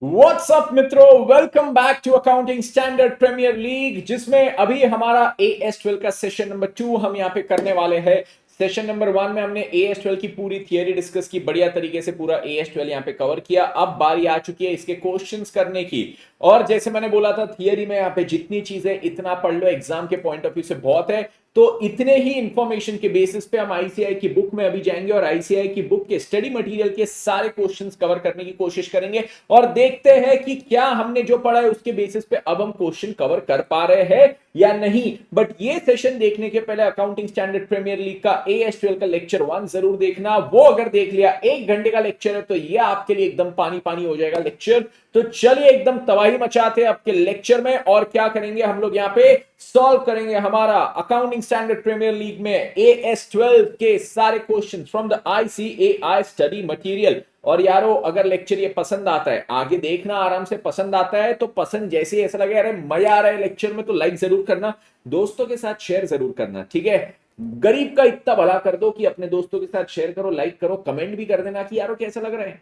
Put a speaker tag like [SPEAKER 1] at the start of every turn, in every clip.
[SPEAKER 1] What's up मित्रों, welcome back to accounting standard premier league, जिसमें अभी हमारा AS12 का सेशन नंबर 2 हम यहाँ पे करने वाले हैं। सेशन नंबर 1 में हमने AS12 की पूरी थियरी डिस्कस की, बढ़िया तरीके से पूरा AS12 यहाँ पे कवर किया। अब बारी आ चुकी है इसके क्वेश्चंस करने की। और जैसे मैंने बोला था, थियरी में यहाँ पे जितनी चीजें इतना पढ़ लो, एग्जाम के पॉइंट ऑफ व्यू से बहुत है। तो इतने ही इंफॉर्मेशन के बेसिस पे हम आईसीआई की बुक में अभी जाएंगे और आईसीआई की बुक के स्टडी मटेरियल के सारे क्वेश्चंस कवर करने की कोशिश करेंगे और देखते हैं कि क्या हमने जो पढ़ा है उसके बेसिस पे अब हम क्वेश्चन कवर कर पा रहे हैं या नहीं। बट ये सेशन देखने के पहले अकाउंटिंग स्टैंडर्ड प्रीमियर लीग का AS12 का लेक्चर 1 जरूर देखना। वो अगर देख लिया, 1 घंटे का लेक्चर है, तो ये आपके लिए एकदम पानी पानी हो जाएगा लेक्चर। तो चलिए एकदम तबाही मचाते हैं आपके लेक्चर में। और क्या करेंगे हम लोग यहाँ पे, सॉल्व करेंगे हमारा अकाउंटिंग स्टैंडर्ड प्रीमियर लीग में AS12 के सारे question from the ICAI study material. और यारो, अगर लेक्चर ये पसंद आता है, आगे देखना आराम से, पसंद आता है तो पसंद जैसे ही ऐसा लगे अरे मजा आ रहा है लेक्चर में, तो लाइक जरूर करना, दोस्तों के साथ शेयर जरूर करना, ठीक है। गरीब का इतना भला कर दो कि अपने दोस्तों के साथ शेयर करो, लाइक करो, कमेंट भी कर देना कि यारो कैसा लग रहा है,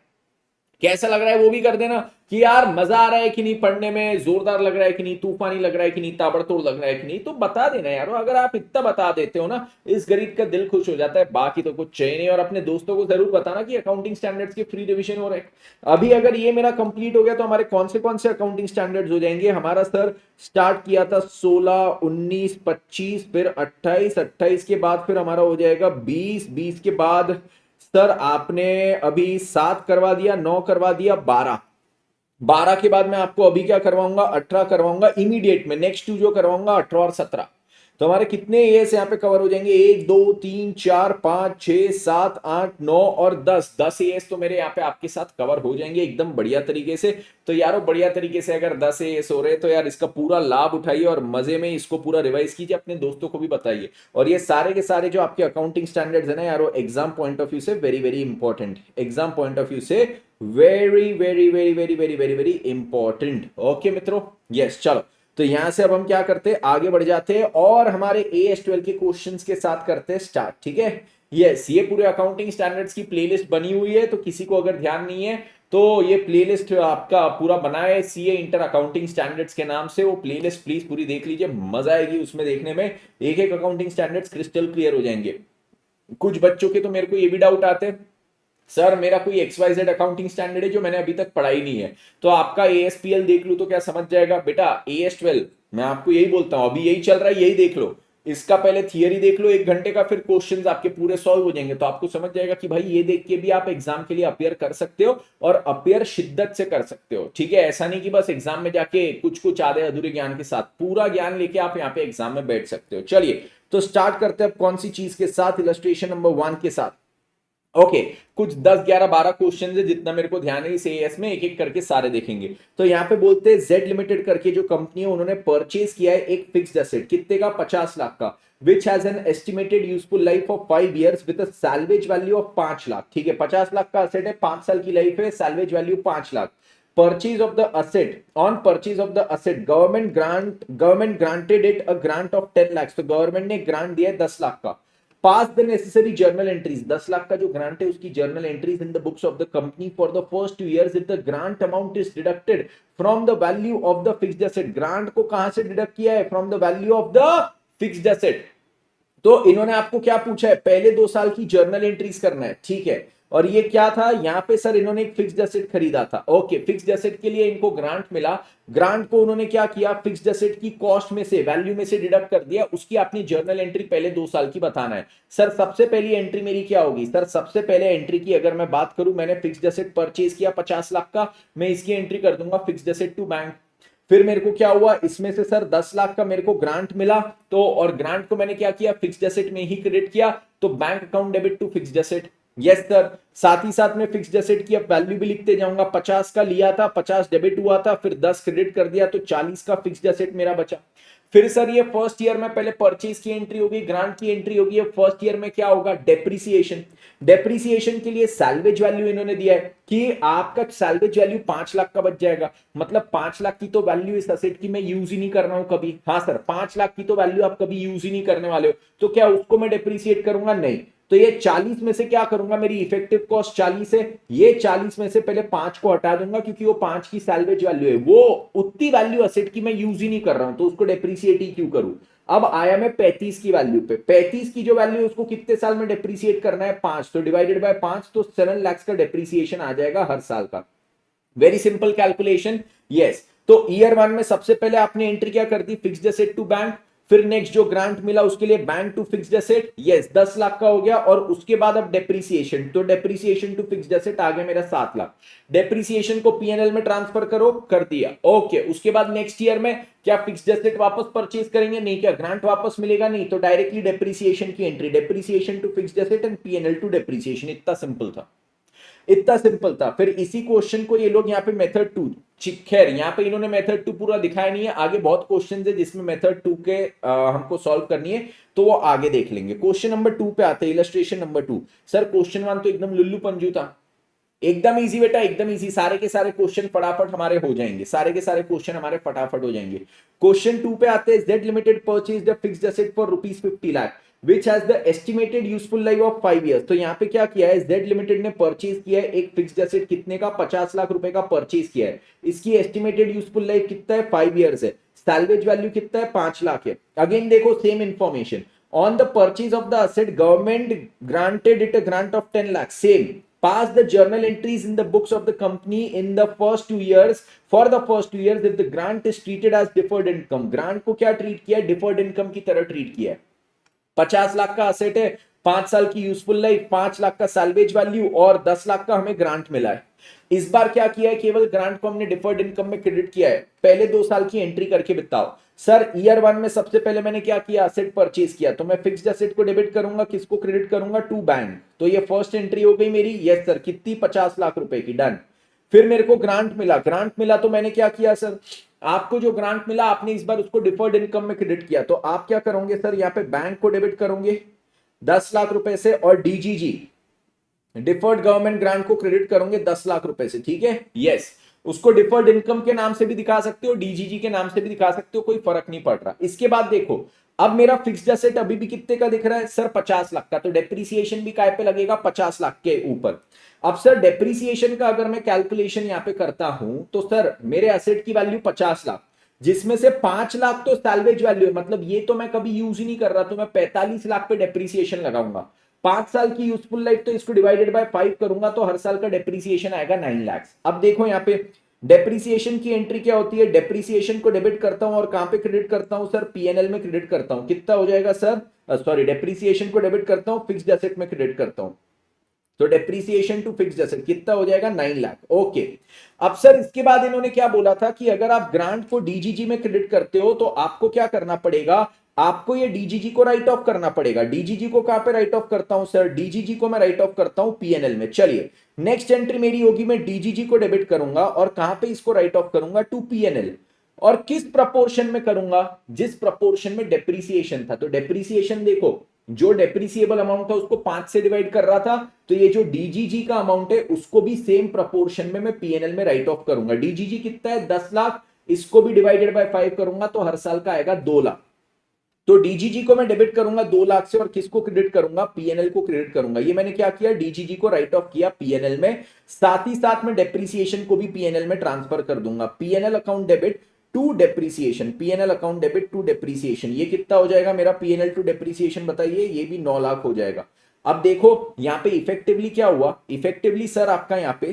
[SPEAKER 1] कैसा लग रहा है वो भी कर देना कि यार मजा आ रहा है कि नहीं, पढ़ने में जोरदार लग रहा है कि नहीं, तूफानी लग रहा है कि नहीं, ताबड़तोड़ लग रहा है कि नहीं, तो बता देना यार। अगर आप इतना बता देते हो ना, इस गरीब का दिल खुश हो जाता है, बाकी तो कुछ चाहिए नहीं। और अपने दोस्तों को जरूर बताना कि अकाउंटिंग स्टैंडर्ड्स के फ्री रिवीजन हो रहे हैं। अभी अगर ये मेरा कंप्लीट हो गया तो हमारे कौन से अकाउंटिंग स्टैंडर्ड्स हो जाएंगे। हमारा सर स्टार्ट किया था 16, 19, 25, फिर 28, 28 के बाद फिर हमारा हो जाएगा 20, 20 के बाद सर आपने अभी 7 करवा दिया, 9 करवा दिया, 12, 12 के बाद मैं आपको अभी क्या करवाऊंगा, 18 करवाऊंगा इमीडिएट में। नेक्स्ट टू जो करवाऊंगा 18 और 17। तो हमारे कितने एएस यहाँ पे कवर हो जाएंगे, 1 2 3 4 5 6 7 8 9 और 10, 10 एएस तो मेरे यहाँ पे आपके साथ कवर हो जाएंगे एकदम बढ़िया तरीके से। तो यारो बढ़िया तरीके से अगर 10 एएस हो रहे तो यार इसका पूरा लाभ उठाइए और मजे में इसको पूरा रिवाइज कीजिए, अपने दोस्तों को भी बताइए। और ये सारे के सारे जो आपके अकाउंटिंग स्टैंडर्ड्स है ना यारो, एग्जाम पॉइंट ऑफ व्यू से very very important, exam point of view से very very very very very very very important. Okay मित्रों, यस चलो। तो यहां से अब हम क्या करते हैं, आगे बढ़ जाते हैं और हमारे AS12 के क्वेश्चंस के साथ करते हैं स्टार्ट, ठीक है। यस, ये पूरे अकाउंटिंग स्टैंडर्ड्स की प्लेलिस्ट बनी हुई है, तो किसी को अगर ध्यान नहीं है तो ये प्लेलिस्ट आपका पूरा बना है CA इंटर अकाउंटिंग स्टैंडर्ड्स के नाम से। वो प्लेलिस्ट प्लीज पूरी देख लीजिए, मजा आएगी उसमें देखने में, एक एक अकाउंटिंग स्टैंडर्ड्स क्रिस्टल क्लियर हो जाएंगे। कुछ बच्चों के तो मेरे को ये भी डाउट आते हैं, सर मेरा कोई XYZ अकाउंटिंग स्टैंडर्ड है जो मैंने अभी तक पढ़ा ही नहीं है, तो आपका ASPL देख लूं तो क्या समझ जाएगा। बेटा AS12 मैं आपको यही बोलता हूं, अभी यही चल रहा है, यही देख लो। इसका पहले थियरी देख लो 1 घंटे का, फिर क्वेश्चंस आपके पूरे सॉल्व हो जाएंगे, तो आपको समझ जाएगा कि भाई ये देख के भी आप एग्जाम के लिए अपियर कर सकते हो और अपियर शिद्दत से कर सकते हो, ठीक है। ऐसा नहीं कि बस एग्जाम में जाके कुछ कुछ आधे अधूरे ज्ञान के साथ, पूरा ज्ञान लेके आप यहाँ पे एग्जाम में बैठ सकते हो। चलिए तो स्टार्ट करते हैं अब कौन सी चीज के साथ, इलस्ट्रेशन नंबर 1 के साथ। ओके कुछ 10 11 12 क्वेश्चन है, जितना मेरे को ध्यान है इस एएस में एक एक करके सारे देखेंगे। तो यहाँ पे बोलते हैं जेड लिमिटेड करके जो कंपनी है, उन्होंने परचेज किया है एक फिक्स्ड एसेट, कितने का, 50 लाख का, which has an estimated useful life of 5 years with a salvage value of 5 lakh, ठीक है। 50 लाख का एसेट है, 5 साल की लाइफ है, salvage value 5 lakh. Purchase of the asset, on purchase of the asset government granted it a grant of 10 lakhs, तो government ने grant दिया है 10 लाख का। Pass the necessary journal entries, 10 lakh का जो ग्रांट है उसकी journal entries in the books of the company for the first 2 years if the grant amount is deducted from the value of the fixed asset. Grant को कहां से deduct किया है, from the value of the fixed asset. तो इन्होंने आपको क्या पूछा है, पहले 2 साल की जर्नल एंट्रीज करना है, ठीक है। और ये क्या था, यहाँ पे सर इन्होंने एक फिक्स्ड एसेट खरीदा था, ओके। फिक्स्ड एसेट के लिए इनको ग्रांट मिला, ग्रांट को उन्होंने क्या किया, फिक्स्ड एसेट की कॉस्ट में से, वैल्यू में से डिडक्ट कर दिया, उसकी अपनी जर्नल एंट्री पहले 2 साल की बताना है। सर सबसे पहली एंट्री मेरी क्या होगी, सर सबसे पहले एंट्री की अगर मैं बात करूं, मैंने फिक्स्ड एसेट परचेज किया 50 लाख का, मैं इसकी एंट्री कर दूंगा फिक्स्ड एसेट टू बैंक। फिर मेरे को क्या हुआ, इसमें से सर 10 लाख का मेरे को ग्रांट मिला, तो और ग्रांट को मैंने क्या किया, फिक्स्ड एसेट में ही क्रेडिट किया, तो bank account debit to fixed asset. Yes sir, साथ ही साथ में फिक्स्ड एसेट की अब वैल्यू भी लिखते जाऊंगा, 50 का लिया था, 50 डेबिट हुआ था, फिर 10 क्रेडिट कर दिया, तो 40 का फिक्स्ड एसेट मेरा बचा। फिर सर ये फर्स्ट ईयर में पहले परचेज की एंट्री होगी, ग्रांट की एंट्री होगी। फर्स्ट ईयर में क्या होगा, डेप्रिसिएशन। डेप्रिसिएशन के लिए सैल्वेज वैल्यू इन्होंने दिया है कि आपका सैल्वेज वैल्यू 5 लाख का बच जाएगा, मतलब 5 लाख की तो वैल्यू इस एसेट की मैं यूज ही नहीं कर रहा हूं कभी। हाँ सर, 5 लाख की तो वैल्यू आप कभी यूज ही नहीं करने वाले हो, तो क्या उसको मैं डेप्रिसिएट करूंगा, नहीं। तो ये 40 में से क्या करूंगा, मेरी इफेक्टिव कॉस्ट 40 है, ये 40 में से पहले 5 को हटा दूंगा क्योंकि वो 5 की सैल्वेज वैल्यू है, वो उतनी वैल्यू असेट की मैं यूज ही नहीं कर रहा हूं, तो उसको डेप्रिसिएट ही क्यों करूं। अब आया मैं 35 की वैल्यू पे, 35 की जो वैल्यू है उसको कितने साल में डेप्रिसिएट करना है, 5, तो डिवाइडेड बाय 5, तो 7 लाख का डेप्रिसिएशन आ जाएगा हर साल का। Very simple calculation. यस, तो ईयर 1 में सबसे पहले आपने एंट्री क्या कर दी, फिक्स्ड एसेट टू बैंक, फिर नेक्स्ट जो ग्रांट मिला उसके लिए bank to fixed asset, yes 10 lakh का हो गया, और उसके बाद अब डेप्रिसिएशन, तो डेप्रिसिएशन टू फिक्स्ड एसेट आ गया मेरा 7 लाख। डेप्रिसिएशन को पीएनएल में ट्रांसफर करो, कर दिया, ओके। उसके बाद नेक्स्ट ईयर में क्या फिक्स्ड एसेट वापस परचेज करेंगे, नहीं, क्या ग्रांट वापस मिलेगा, नहीं, तो डायरेक्टली डेप्रिसिएशन की entry, depreciation to fixed asset and PNL to depreciation, इतना सिंपल था, इतना सिंपल था। फिर इसी क्वेश्चन को ये लोग यहाँ पे मेथड 2, खैर यहाँ पे इन्होंने मेथड 2 पूरा दिखाया नहीं है, आगे बहुत क्वेश्चन है जिसमें मेथड 2 के हमको सॉल्व करनी है, तो वो आगे देख लेंगे। क्वेश्चन नंबर 2 पे आते हैं, इलस्ट्रेशन नंबर 2। सर क्वेश्चन 1 तो एकदम लुल्लू पंजू था, एकदम इजी बेटा, एकदम इजी, सारे के सारे क्वेश्चन फटाफट हमारे हो जाएंगे, सारे के सारे क्वेश्चन हमारे फटाफट हो जाएंगे। क्वेश्चन 2 पे आते हैं, Z limited purchased a fixed asset for ₹50 lakh which has the estimated useful life of 5 years। तो यहाँ पे क्या किया है, जेड लिमिटेड ने परचेज किया है एक फिक्स्ड एसेट, कितने का, 50 लाख रुपए का परचेज किया है, इसकी एस्टिमेटेड यूजफुल लाइफ कितना है, 5 years है, सैल्वेज वैल्यू कितना है, 5 लाख है। अगेन देखो same information, on the purchase of the asset government granted it a grant of 10 lakh, same, pass the journal entries in the books of the company in the first 2 years, for the first 2 years if the grant is treated as deferred income। Grant को क्या treat किया है, deferred income की तरह treat किया है। 50 लाख का asset है, 5 साल की यूजफुल लाइफ, 5 लाख का सैल्वेज वैल्यू और 10 लाख का हमें ग्रांट मिला है। इस बार क्या किया है, केवल ग्रांट को हमने डिफर्ड इनकम में क्रेडिट किया है। पहले 2 साल की एंट्री करके बताओ। सर ईयर 1 में सबसे पहले मैंने क्या किया, असेट परचेज किया, तो मैं फिक्स्ड असेट को डेबिट करूंगा, किसको क्रेडिट करूंगा, टू बैंक, तो ये फर्स्ट एंट्री हो गई मेरी, यस सर, कितनी, 50 लाख रुपए की, डन। फिर मेरे को ग्रांट मिला, ग्रांट मिला तो मैंने क्या किया सर, आपको जो ग्रांट मिला आपने इस बार उसको डिफर्ड इनकम में क्रेडिट किया, तो आप क्या करोगे सर, यहाँ पे बैंक को डेबिट करोगे 10 लाख रुपए से, और डीजीजी डिफर्ड गवर्नमेंट ग्रांट को क्रेडिट करोगे 10 लाख रुपए से, ठीक है, यस। उसको डिफर्ड इनकम के नाम से भी दिखा सकते हो, डीजीजी के नाम से भी दिखा सकते हो, कोई फर्क नहीं पड़ रहा। इसके बाद देखो, अब मेरा फिक्स्ड एसेट अभी भी कितने का दिख रहा है सर, 50 लाख का, तो डेप्रिसिएशन भी काय पे लगेगा, 50 लाख के ऊपर। अब सर डेप्रिसिएशन का अगर मैं कैलकुलेशन यहां पे करता हूं, तो सर मेरे एसेट की वैल्यू 50 लाख, जिसमें से 5 लाख तो सैल्वेज वैल्यू है, मतलब ये तो मैं कभी यूज ही नहीं कर रहा, तो मैं 45 लाख पे डेप्रिसिएशन लगाऊंगा। 5 साल की यूजफुल लाइफ, तो इसको डिवाइडेड बाय 5 करूंगा, तो हर साल का डेप्रिसिएशन आएगा 9 लाख। अब देखो यहाँ पे डेप्रिसिएशन की एंट्री क्या होती है, डेप्रिसिएशन को डेबिट करता हूं और कहां पे क्रेडिट करता हूं सर, पीएनएल में क्रेडिट करता हूं, कितना हो जाएगा सर, सॉरी, डेप्रिसिएशन को डेबिट करता हूं, फिक्स्ड एसेट में क्रेडिट करता हूं, तो डेप्रिसिएशन टू फिक्स्ड एसेट कितना हो जाएगा, 9 लाख, ओके। अब सर इसके बाद इन्होंने क्या बोला था कि अगर आप ग्रांट को डीजीजी में क्रेडिट करते हो तो आपको क्या करना पड़ेगा, आपको ये डीजीजी को राइट ऑफ करना पड़ेगा। डीजीजी को कहां पे राइट ऑफ करता हूं सर, डीजीजी को मैं राइट ऑफ करता हूं पीएनएल में। चलिए नेक्स्ट एंट्री मेरी होगी, मैं डीजीजी को डेबिट करूंगा और कहां पे इसको राइट ऑफ करूंगा, टू पीएनएल, और किस प्रपोर्शन में करूंगा, जिस प्रपोर्शन में डेप्रिसिएशन था। तो डेप्रिसिएशन देखो, जो डेप्रिसिएबल अमाउंट था उसको 5 से डिवाइड कर रहा था, तो ये जो डीजीजी का अमाउंट है उसको भी सेम प्रपोर्शन में मैं पीएनएल में राइट ऑफ करूंगा। डीजीजी कितना है, 10 लाख, इसको भी डिवाइडेड बाय 5 करूंगा, तो हर साल का आएगा 2 लाख। तो डीजीजी को मैं डेबिट करूंगा 2 लाख से, और किसको क्रेडिट करूंगा, पीएनएल को क्रेडिट करूंगा। ये मैंने क्या किया, डीजीजी को राइट ऑफ किया पीएनएल में, साथ ही साथ में डेप्रिसिएशन को भी पीएनएल में ट्रांसफर कर दूंगा। PNL account debit to depreciation, PNL account debit to depreciation, ये कितना हो जाएगा मेरा पीएनएल टू डेप्रिसिएशन, बताइए, ये भी 9 लाख हो जाएगा। अब देखो यहां पे इफेक्टिवली क्या हुआ, इफेक्टिवली सर आपका यहां पे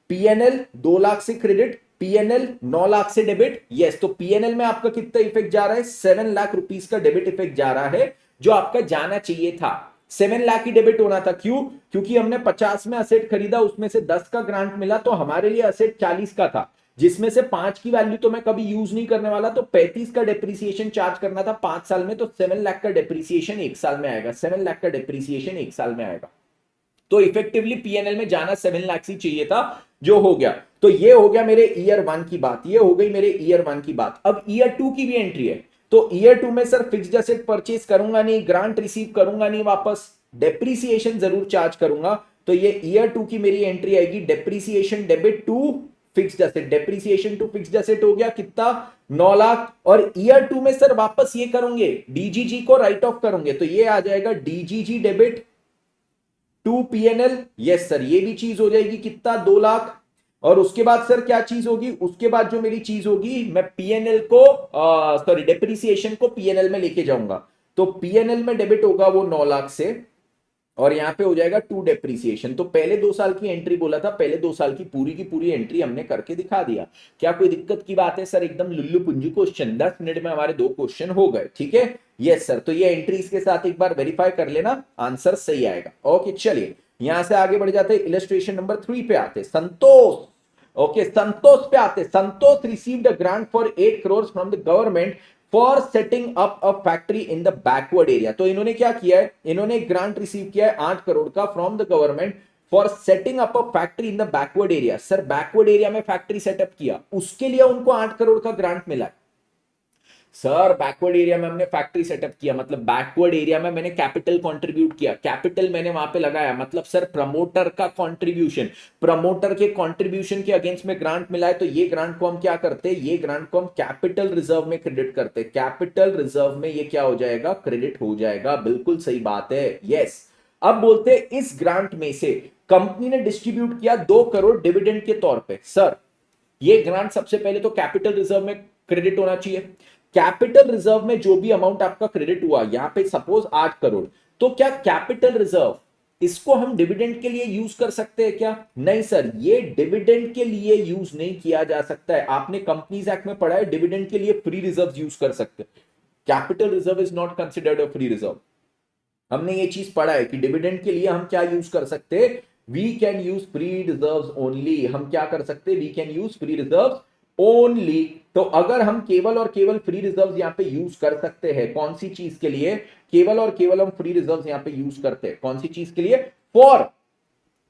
[SPEAKER 1] पीएनएल 2 लाख से क्रेडिट, पीएनएल 9 लाख से डेबिट, यस। तो पीएनएल में आपका कितना इफेक्ट जा रहा है, 7 लाख रुपीस का डेबिट इफेक्ट जा रहा है, जो आपका जाना चाहिए था। 7 लाख ही डेबिट होना था, क्यों, क्योंकि हमने 50 में असेट खरीदा, उसमें से 10 का ग्रांट मिला, तो हमारे लिए असेट 40 का था, जिसमें से 5 की वैल्यू तो मैं कभी यूज नहीं करने वाला, तो 35 का डेप्रिसिएशन चार्ज करना था 5 साल में, तो 7 लाख का डेप्रिसिएशन 1 साल में आएगा, 7 लाख का डेप्रिसिएशन 1 साल में आएगा। तो इफेक्टिवली पीएनएल में जाना 7 लाख ही चाहिए था, जो हो गया। तो ये हो गया मेरे ईयर 1 की बात, ये हो गई मेरे ईयर 1 की बात। अब ईयर 2 की भी एंट्री है, तो ईयर 2 में सर फिक्स्ड एसेट परचेज करूंगा नहीं, ग्रांट रिसीव करूंगा नहीं वापस, डेप्रिसिएशन जरूर चार्ज करूंगा, तो ये ईयर 2 की मेरी एंट्री आएगी, depreciation debit to fixed asset, depreciation to fixed asset हो गया कितना, 9 लाख। और ईयर 2 में सर वापस ये करोगे, डीजीजी को राइट ऑफ करोगे, तो ये आ जाएगा DGG debit to PNL, yes sir ये भी चीज हो जाएगी कितना 2 लाख। और उसके बाद सर क्या चीज होगी, उसके बाद जो मेरी चीज होगी मैं पीएनएल को सॉरी डेप्रिसिएशन को पीएनएल में लेके जाऊंगा, तो पीएनएल में डेबिट होगा वो 9 लाख से, और यहां पे हो जाएगा टू डेप्रिसिएशन। तो पहले 2 साल की एंट्री बोला था, पहले 2 साल की पूरी एंट्री हमने करके दिखा दिया। क्या कोई दिक्कत की बात है सर? एकदम लुल्लू पुंजू क्वेश्चन, 10 मिनट में हमारे 2 क्वेश्चन हो गए, ठीक है। यस सर, तो ये एंट्रीज के साथ एक बार वेरीफाई कर लेना, आंसर सही आएगा। ओके चलिए यहां से आगे बढ़ जाते हैं, इलस्ट्रेशन नंबर 3 पे आते। संतोष, ओके संतोष पे आते। Santosh received a grant for 8 crore from the government for setting up a factory in the backward area. तो इन्होंने क्या किया है, इन्होंने ग्रांट रिसीव किया है 8 करोड़ का from the government for setting up a factory in the backward area. Sir backward area में फैक्ट्री सेटअप किया, उसके लिए उनको 8 करोड़ का ग्रांट मिला है। सर बैकवर्ड एरिया में हमने फैक्ट्री सेटअप किया, मतलब बैकवर्ड एरिया में मैंने कैपिटल कंट्रीब्यूट किया, कैपिटल मैंने वहां पे लगाया, मतलब सर प्रमोटर का कंट्रीब्यूशन, प्रमोटर के कंट्रीब्यूशन के अगेंस्ट में ग्रांट मिला है, तो ये ग्रांट को हम क्या करते हैं, ये ग्रांट को हम कैपिटल रिजर्व में क्रेडिट करते हैं। कैपिटल रिजर्व में ये क्या हो जाएगा, क्रेडिट हो जाएगा। बिल्कुल सही बात है, यस। अब बोलते हैं इस ग्रांट में से कंपनी ने डिस्ट्रीब्यूट किया 2 करोड़ डिविडेंड के तौर पे। सर ये ग्रांट सबसे पहले तो कैपिटल रिजर्व में क्रेडिट होना चाहिए। कैपिटल रिजर्व में जो भी अमाउंट आपका क्रेडिट हुआ, यहां पे सपोज 8 करोड़, तो क्या कैपिटल रिजर्व इसको हम डिविडेंड के लिए यूज कर सकते हैं क्या? नहीं सर, ये डिविडेंड के लिए यूज नहीं किया जा सकता है। आपने कंपनीज एक्ट में पढ़ा है डिविडेंड के लिए फ्री रिजर्व यूज कर सकते हैं। Capital reserve is not considered a free reserve. हमने ये चीज पढ़ा है कि डिविडेंड के लिए हम क्या यूज कर सकते हैं, we can use free reserve only. हम क्या कर सकते हैं, we can use free reserve only. तो अगर हम केवल और केवल फ्री रिजर्व यहां पे यूज कर सकते हैं, कौन सी चीज के लिए, केवल और केवल हम फ्री रिजर्व यहां पे यूज करते हैं, कौन सी चीज के लिए, फॉर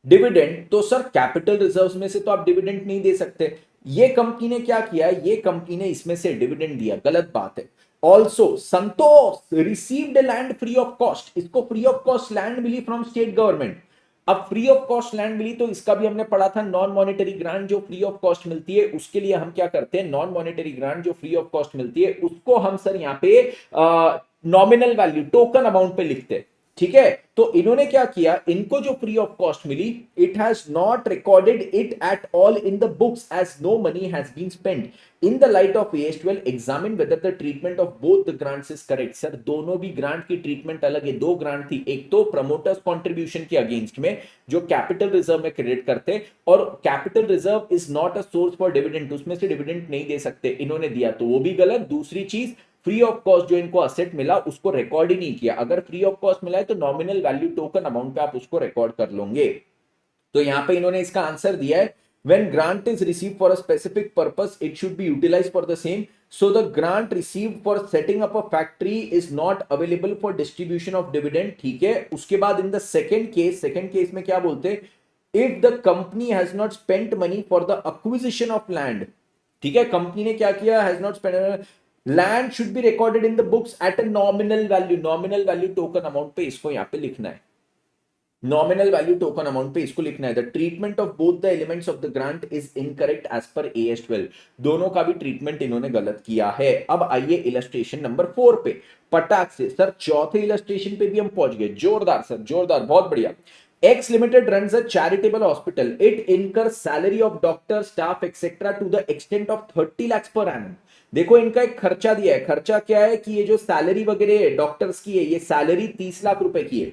[SPEAKER 1] डिविडेंड, तो सर कैपिटल रिजर्व्स में से तो आप डिविडेंड नहीं दे सकते। ये कंपनी ने क्या किया, ये कंपनी ने इसमें से डिविडेंड दिया, गलत बात है। Also Santosh received land free of cost, इसको फ्री ऑफ कॉस्ट लैंड मिली फ्रॉम स्टेट गवर्नमेंट। अब फ्री ऑफ कॉस्ट लैंड मिली तो इसका भी हमने पढ़ा था, नॉन मॉनेटरी ग्रांट जो फ्री ऑफ कॉस्ट मिलती है उसके लिए हम क्या करते हैं, नॉन मॉनेटरी ग्रांट जो फ्री ऑफ कॉस्ट मिलती है उसको हम सर यहाँ पे नॉमिनल वैल्यू टोकन अमाउंट पे लिखते हैं, ठीक है। तो इन्होंने क्या किया, इनको जो फ्री ऑफ कॉस्ट मिली, it has not recorded it at all in the books as no money has been spent. In the light of AS12 examine whether the treatment of both the grants is correct. Sir दोनों भी grant की treatment अलग है, 2 grant थी, एक तो promoters contribution के against में जो कैपिटल रिजर्व में क्रेडिट करते, और capital reserve is not a source for dividend, उसमें से डिविडेंड नहीं दे सकते, इन्होंने दिया तो वो भी गलत। दूसरी चीज, फ्री ऑफ कॉस्ट जो इनको असेट मिला उसको रिकॉर्ड ही नहीं किया। अगर फ्री ऑफ कॉस्ट मिला है तो नॉमिनल वैल्यू टोकन अमाउंट पे आप उसको रिकॉर्ड कर लोगे। तो यहां पे इन्होंने इसका आंसर दिया है, when grant is received for a specific purpose it should be utilized for the same, so the grant received for setting up a factory is not available for distribution of dividend, ठीक है। उसके बाद in the second case में क्या बोलते, if the company has not spent money for the acquisition of land, ठीक है, company ने क्या किया, has not spend, land should be recorded in the books at a nominal value, nominal value token amount पे इसको यहां पे लिखना है, नॉमिनल वैल्यू टोकन अमाउंट पे इसको लिखना है। The treatment of both the elements of the grant is incorrect as per AS12, दोनों का भी ट्रीटमेंट इन्होंने गलत किया है। अब आइए इलस्ट्रेशन नंबर 4 पे, पटाख से सर चौथे इलस्ट्रेशन पे भी हम पहुंच गए, जोरदार सर जोरदार, बहुत बढ़िया। X Limited runs a charitable hospital. It incurs salary of doctor, staff, etc. to the extent of 30 lakhs per annum. देखो इनका एक खर्चा दिया है, खर्चा क्या है कि ये जो सैलरी वगैरह है डॉक्टर्स की है, ये सैलरी 30 लाख रुपए की है।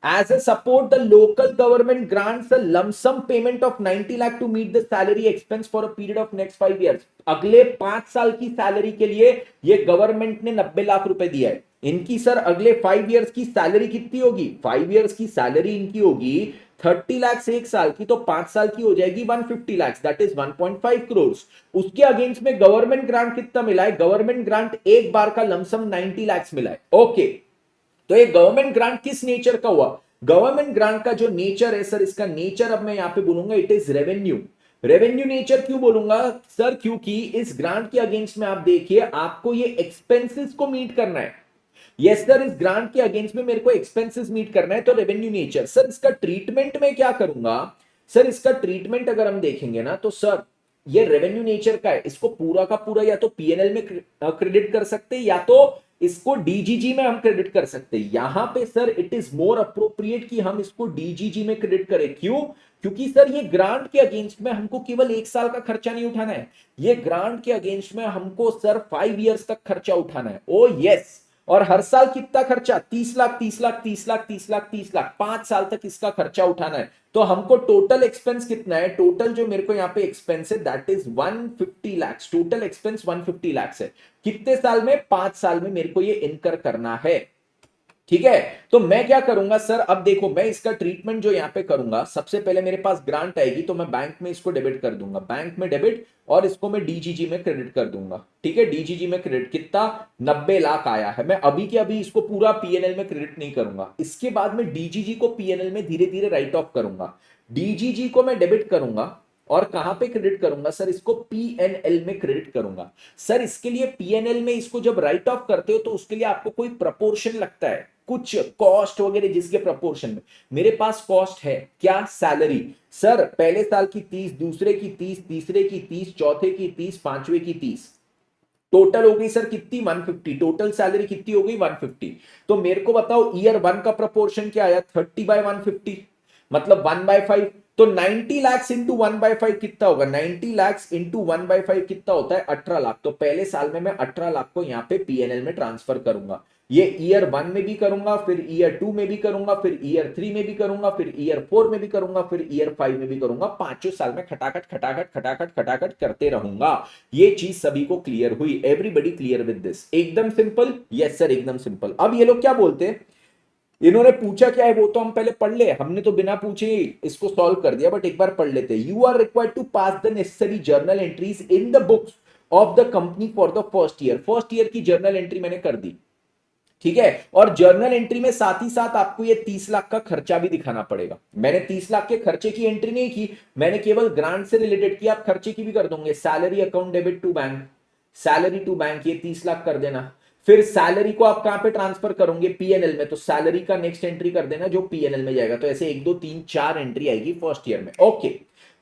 [SPEAKER 1] As a support, the local government grants a lump sum payment of 90 lakh to meet the salary expense for a period of next 5 years. अगले 5 साल की सैलरी के लिए ये गवर्नमेंट ने 90 लाख रुपए दिया है। इनकी सर अगले 5 इयर्स की सैलरी कितनी होगी, 5 इयर्स की सैलरी इनकी होगी 30 लाख से 1 साल की, तो 5 साल की हो जाएगी 150 लाख, दैट इज 1.5 करोड़। उसके अगेंस्ट में गवर्नमेंट ग्रांट कितना मिला है, गवर्नमेंट ग्रांट एक बार का लमसम 90 लाख मिला है। ओके, तो ये गवर्नमेंट ग्रांट किस नेचर का हुआ, गवर्नमेंट ग्रांट का जो नेचर है सर, इसका नेचर अब मैं यहां पे बोलूंगा it is revenue. Revenue nature क्यों बोलूंगा सर, क्योंकि इस ग्रांट के अगेंस्ट में आप देखिए आपको ये एक्सपेंसेस को मीट करना है। यस सर, इस ग्रांट के अगेंस्ट में मेरे को एक्सपेंसेस मीट करना है, तो रेवेन्यू नेचर। सर इसका ट्रीटमेंट में क्या करूंगा, सर इसका ट्रीटमेंट अगर हम देखेंगे ना तो सर ये रेवेन्यू नेचर का है, इसको पूरा का पूरा या तो पीएनएल में क्रेडिट कर सकते हैं या तो इसको डीजीजी में हम क्रेडिट कर सकते हैं। यहां पे sir it is more appropriate कि हम इसको डीजीजी में क्रेडिट करें। क्यों? क्योंकि सर ये ग्रांट के अगेंस्ट में हमको केवल 1 साल का खर्चा नहीं उठाना है, ये ग्रांट के अगेंस्ट में हमको सर 5 इयर्स तक खर्चा उठाना है। ओ यस, और हर साल कितना खर्चा? 30 लाख 30 लाख 30 लाख 30 लाख 30 लाख, 5 साल तक इसका खर्चा उठाना है। तो हमको टोटल एक्सपेंस कितना है? टोटल जो मेरे को यहाँ पे एक्सपेंस है that is 150 lakh. Total expense 150 lakh है। कितने साल में? 5 साल में मेरे को ये इनकर करना है। ठीक है, तो मैं क्या करूंगा सर, अब देखो मैं इसका ट्रीटमेंट जो यहां पे करूंगा, सबसे पहले मेरे पास ग्रांट आएगी तो मैं बैंक में इसको डेबिट कर दूंगा, बैंक में डेबिट, और इसको मैं डीजीजी में क्रेडिट कर दूंगा। ठीक है, डीजीजी में क्रेडिट कितना? 90 लाख आया है। मैं अभी के अभी इसको पूरा पीएनएल में क्रेडिट नहीं करूंगा, इसके बाद में डीजीजी को पीएनएल में धीरे धीरे राइट ऑफ करूंगा। डीजीजी को मैं डेबिट करूंगा और कहां पे क्रेडिट करूंगा सर? इसको पीएनएल में क्रेडिट करूंगा। सर इसके लिए पीएनएल में इसको जब राइट ऑफ करते हो तो उसके लिए आपको कोई प्रपोर्शन लगता है, कुछ कॉस्ट वगैरह, जिसके प्रपोर्शन में मेरे पास कॉस्ट है क्या? सैलरी। सर पहले साल की 30, दूसरे की 30, तीसरे की 30, चौथे की 30, पांचवे की 30, टोटल हो गई सर कितनी? 150। टोटल सैलरी कितनी हो गई? 150। तो मेरे को बताओ ईयर 1 का प्रपोर्शन क्या आया? 30/150, मतलब 1/5। तो 90 लाख इंटू 1/5 कितना होगा? 90 लाख इंटू 1/5 कितना होता है? 18 लाख। तो पहले साल में मैं 18 लाख को यहां पे पीएनएल में ट्रांसफर करूंगा। ये ईयर 1 में भी करूंगा, फिर ईयर 2 में भी करूंगा, फिर ईयर 3 में भी करूंगा, फिर ईयर 4 में भी करूंगा, फिर ईयर 5 में भी करूंगा। पांचों साल में खटाखट खटाखट खटाखट खटाखट करते रहूंगा। ये चीज सभी को क्लियर हुई? Everybody clear with this? एकदम सिंपल। यस सर एकदम सिंपल। अब ये लोग क्या बोलते हैं, इन्होंने पूछा क्या है वो तो हम पहले पढ़ ले, हमने तो बिना पूछे इसको सॉल्व कर दिया, बट एक बार पढ़ लेते हैं। You are required to pass the necessary journal entries in the books of the company for the first year. First year की जर्नल एंट्री मैंने कर दी, ठीक है, और जर्नल एंट्री में साथ ही साथ आपको ये 30 लाख का खर्चा भी दिखाना पड़ेगा। मैंने 30 लाख के खर्चे की एंट्री नहीं की, मैंने केवल ग्रांट से रिलेटेड की। आप खर्चे की भी कर दोगे, salary account debit to bank, salary to bank, ये 30 लाख कर देना। फिर सैलरी को आप कहां पे ट्रांसफर करोगे? पीएनएल में, तो सैलरी का नेक्स्ट एंट्री कर देना जो पीएनएल में जाएगा। तो ऐसे 1 2 3 4 एंट्री आएगी फर्स्ट ईयर में। ओके,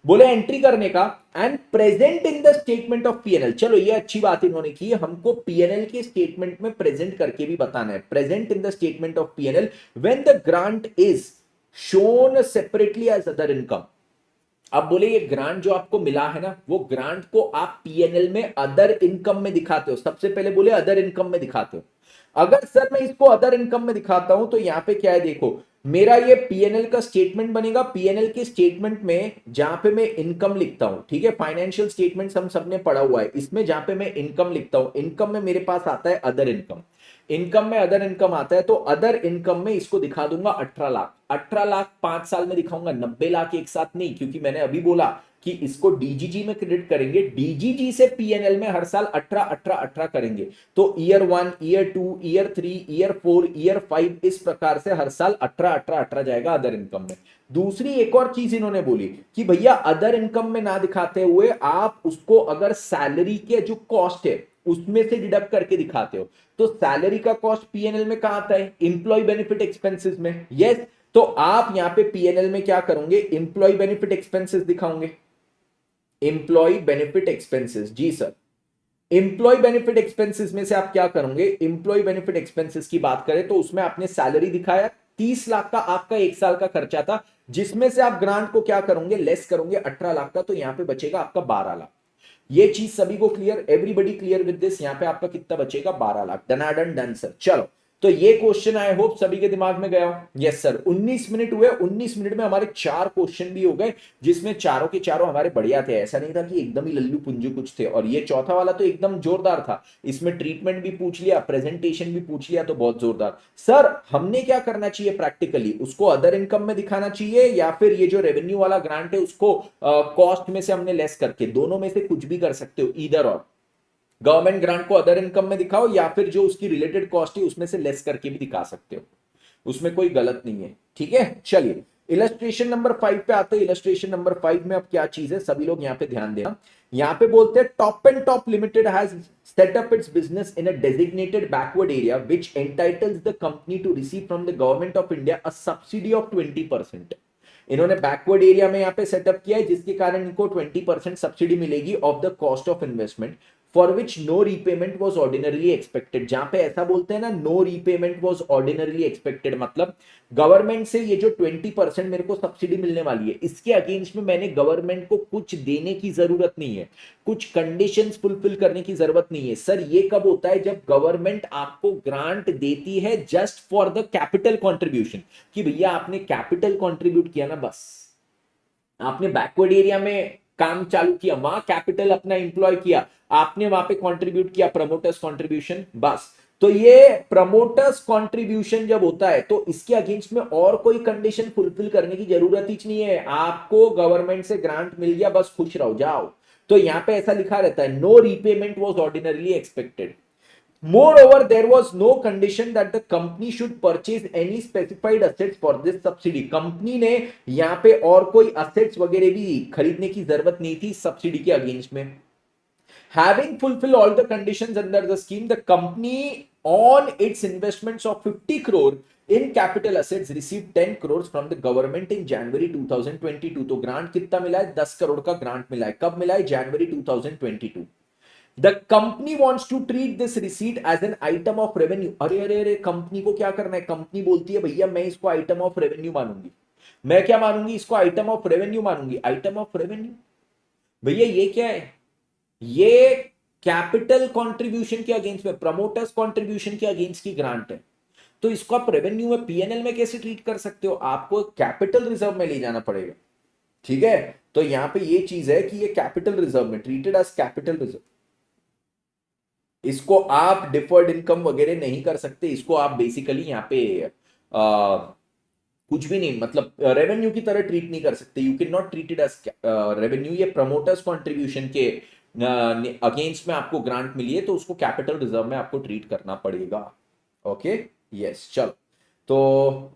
[SPEAKER 1] बोले एंट्री करने का and present in the statement of PNL. चलो ये अच्छी बात इन्होंने की, हमको पीएनएल के स्टेटमेंट में प्रेजेंट करके भी बताना है। Present in the statement of PNL when the grant is shown separately as other income. अब बोले ये ग्रांट जो आपको मिला है ना, वो ग्रांट को आप पीएनएल में अदर इनकम में दिखाते हो। सबसे पहले बोले अदर इनकम में दिखाते हो। अगर सर मैं इसको अदर इनकम में दिखाता हूं तो यहां पे क्या है देखो, मेरा ये पीएनएल का स्टेटमेंट बनेगा। पीएनएल के स्टेटमेंट में जहां पे मैं इनकम लिखता हूं, ठीक है, फाइनेंशियल स्टेटमेंट्स हम सबने पढ़ा हुआ है, इसमें जहां पे मैं इनकम लिखता हूं, इनकम में मेरे पास आता है अदर इनकम। इनकम में अदर इनकम आता है, तो अदर इनकम में इसको दिखा दूंगा 18 लाख। 18 लाख 5 साल में दिखाऊंगा, 90 लाख एक साथ नहीं, क्योंकि मैंने अभी बोला कि इसको डीजीजी में क्रेडिट करेंगे, डीजीजी से पीएनएल में हर साल 18 18 18 करेंगे। तो year 1, year 2, year 3, year 4, year 5, इस प्रकार से हर साल 18 18 18 जाएगा अदर इनकम में। दूसरी एक और चीज इन्होंने बोली कि भैया अदर इनकम में ना दिखाते हुए आप उसको अगर सैलरी के जो कॉस्ट है उसमें से डिडक्ट करके दिखाते हो, तो सैलरी का कॉस्ट पीएनएल में कहां आता है? इंप्लॉय बेनिफिट एक्सपेंसेस में। यस, तो आप यहां पे पीएनएल में क्या करोगे? इंप्लॉय बेनिफिट एक्सपेंसेस दिखाओगे। इंप्लॉय बेनिफिट एक्सपेंसेस, जी सर। इंप्लॉय बेनिफिट एक्सपेंसेस में से आप क्या करोगे? इंप्लॉय बेनिफिट एक्सपेंसेस की बात करें तो उसमें आपने सैलरी दिखाया, 30 लाख का आपका 1 साल का खर्चा था, जिसमें से आप ग्रांट को क्या करोगे? लेस करोगे 18 लाख का, तो यहां पे बचेगा आपका 12 लाख। ये चीज सभी को clear? Everybody clear with this? यहां पे आपका कितना बचेगा? 12 लाख। डनाडन done sir. चलो, तो ये क्वेश्चन आई होप सभी के दिमाग में गया हो। यस सर, 19 मिनट हुए, 19 मिनट में हमारे 4 क्वेश्चन भी हो गए, जिसमें चारों के चारों हमारे बढ़िया थे। ऐसा नहीं था कि एकदम ही लल्लू पुंजू कुछ थे। और ये चौथा वाला तो एकदम जोरदार था, इसमें ट्रीटमेंट भी पूछ लिया, प्रेजेंटेशन भी पूछ लिया, तो बहुत जोरदार। सर हमने क्या करना चाहिए प्रैक्टिकली? उसको अदर इनकम में दिखाना चाहिए या फिर ये जो रेवेन्यू वाला ग्रांट है उसको कॉस्ट में से हमने लेस करके? दोनों में से कुछ भी कर सकते हो, ईदर और। गवर्नमेंट ग्रांट को अदर इनकम में दिखाओ या फिर जो उसकी रिलेटेड कॉस्ट है उसमें से लेस करके भी दिखा सकते हो, उसमें कोई गलत नहीं है। ठीक है, चलिए इलस्ट्रेशन नंबर 5 पे आते हैं। इलस्ट्रेशन नंबर 5 में अब क्या चीज है, सभी लोग यहां पे ध्यान देना। यहां पे बोलते हैं Top and Top Limited has set up its business in a designated backward area which entitles the company to receive from the government of India a subsidy of 20%। इन्होंने बैकवर्ड एरिया में यहाँ पे सेटअप किया है, जिसके कारण इनको 20% subsidy मिलेगी of the cost of investment for which no repayment was ordinarily expected. जहां पे ऐसा बोलते हैं ना, no repayment was ordinarily expected, मतलब गवर्नमेंट से ये जो 20% मेरे को सब्सिडी मिलने वाली है, इसके अगेंस्ट में मैंने गवर्नमेंट को कुछ देने की जरूरत नहीं है, कुछ कंडीशंस फुलफिल करने की जरूरत नहीं है। सर ये कब होता है? जब गवर्नमेंट आपको ग्रांट देती है just for the capital contribution, कि भैया आपने कैपिटल कॉन्ट्रीब्यूट किया ना, बस आपने बैकवर्ड एरिया में काम चालू किया, वहां कैपिटल अपना इंप्लॉय किया, आपने वहां पे कंट्रीब्यूट किया, प्रमोटर्स कंट्रीब्यूशन, बस। तो ये प्रमोटर्स कंट्रीब्यूशन जब होता है तो इसके अगेंस्ट में और कोई कंडीशन फुलफिल करने की जरूरत ही नहीं है, आपको गवर्नमेंट से ग्रांट मिल गया, बस खुश रहो, जाओ। तो यहां पे ऐसा लिखा रहता है, no repayment was ordinarily expected. Moreover, there was no condition that the company should purchase any specified assets for this subsidy. Company ने यहां पे और कोई assets वगैरह भी खरीदने की जरूरत नहीं थी सब्सिडी के अगेंस्ट में। Having fulfilled all the conditions under the scheme, the company on its investments of 50 crore in capital assets received 10 crores from the government in January 2022. तो ग्रांट कितना मिला है? 10 करोड़ का ग्रांट मिला है। कब मिला है? जनवरी 2022। The company wants to treat this receipt as an item of revenue. अरे अरे अरे, कंपनी को क्या करना है? कंपनी बोलती है भैया मैं इसको आइटम ऑफ रेवेन्यू मानूंगी। मैं क्या मानूंगी? इसको आइटम ऑफ रेवेन्यू मानूंगी। आइटम ऑफ रेवेन्यू भैया ये क्या है? ये कैपिटल कंट्रीब्यूशन के अगेंस्ट में, प्रमोटर्स कंट्रीब्यूशन के अगेंस्ट की ग्रांट है, तो इसको आप रेवेन्यू में, पीएनएल में कैसे ट्रीट कर सकते हो? आपको कैपिटल रिजर्व में ले जाना पड़ेगा, ठीक है। तो यहां पे ये चीज है कि ये कैपिटल रिजर्व में, ट्रीटेड एज कैपिटल रिजर्व। इसको आप डिफर्ड इनकम वगैरह नहीं कर सकते, इसको आप बेसिकली यहाँ पे कुछ भी नहीं, मतलब रेवेन्यू की तरह ट्रीट नहीं कर सकते। You can not treat it as revenue. ये प्रमोटर्स कंट्रीब्यूशन के अगेंस्ट में आपको ग्रांट मिली है, तो उसको कैपिटल रिजर्व में आपको ट्रीट करना पड़ेगा। ओके, यस, चलो। तो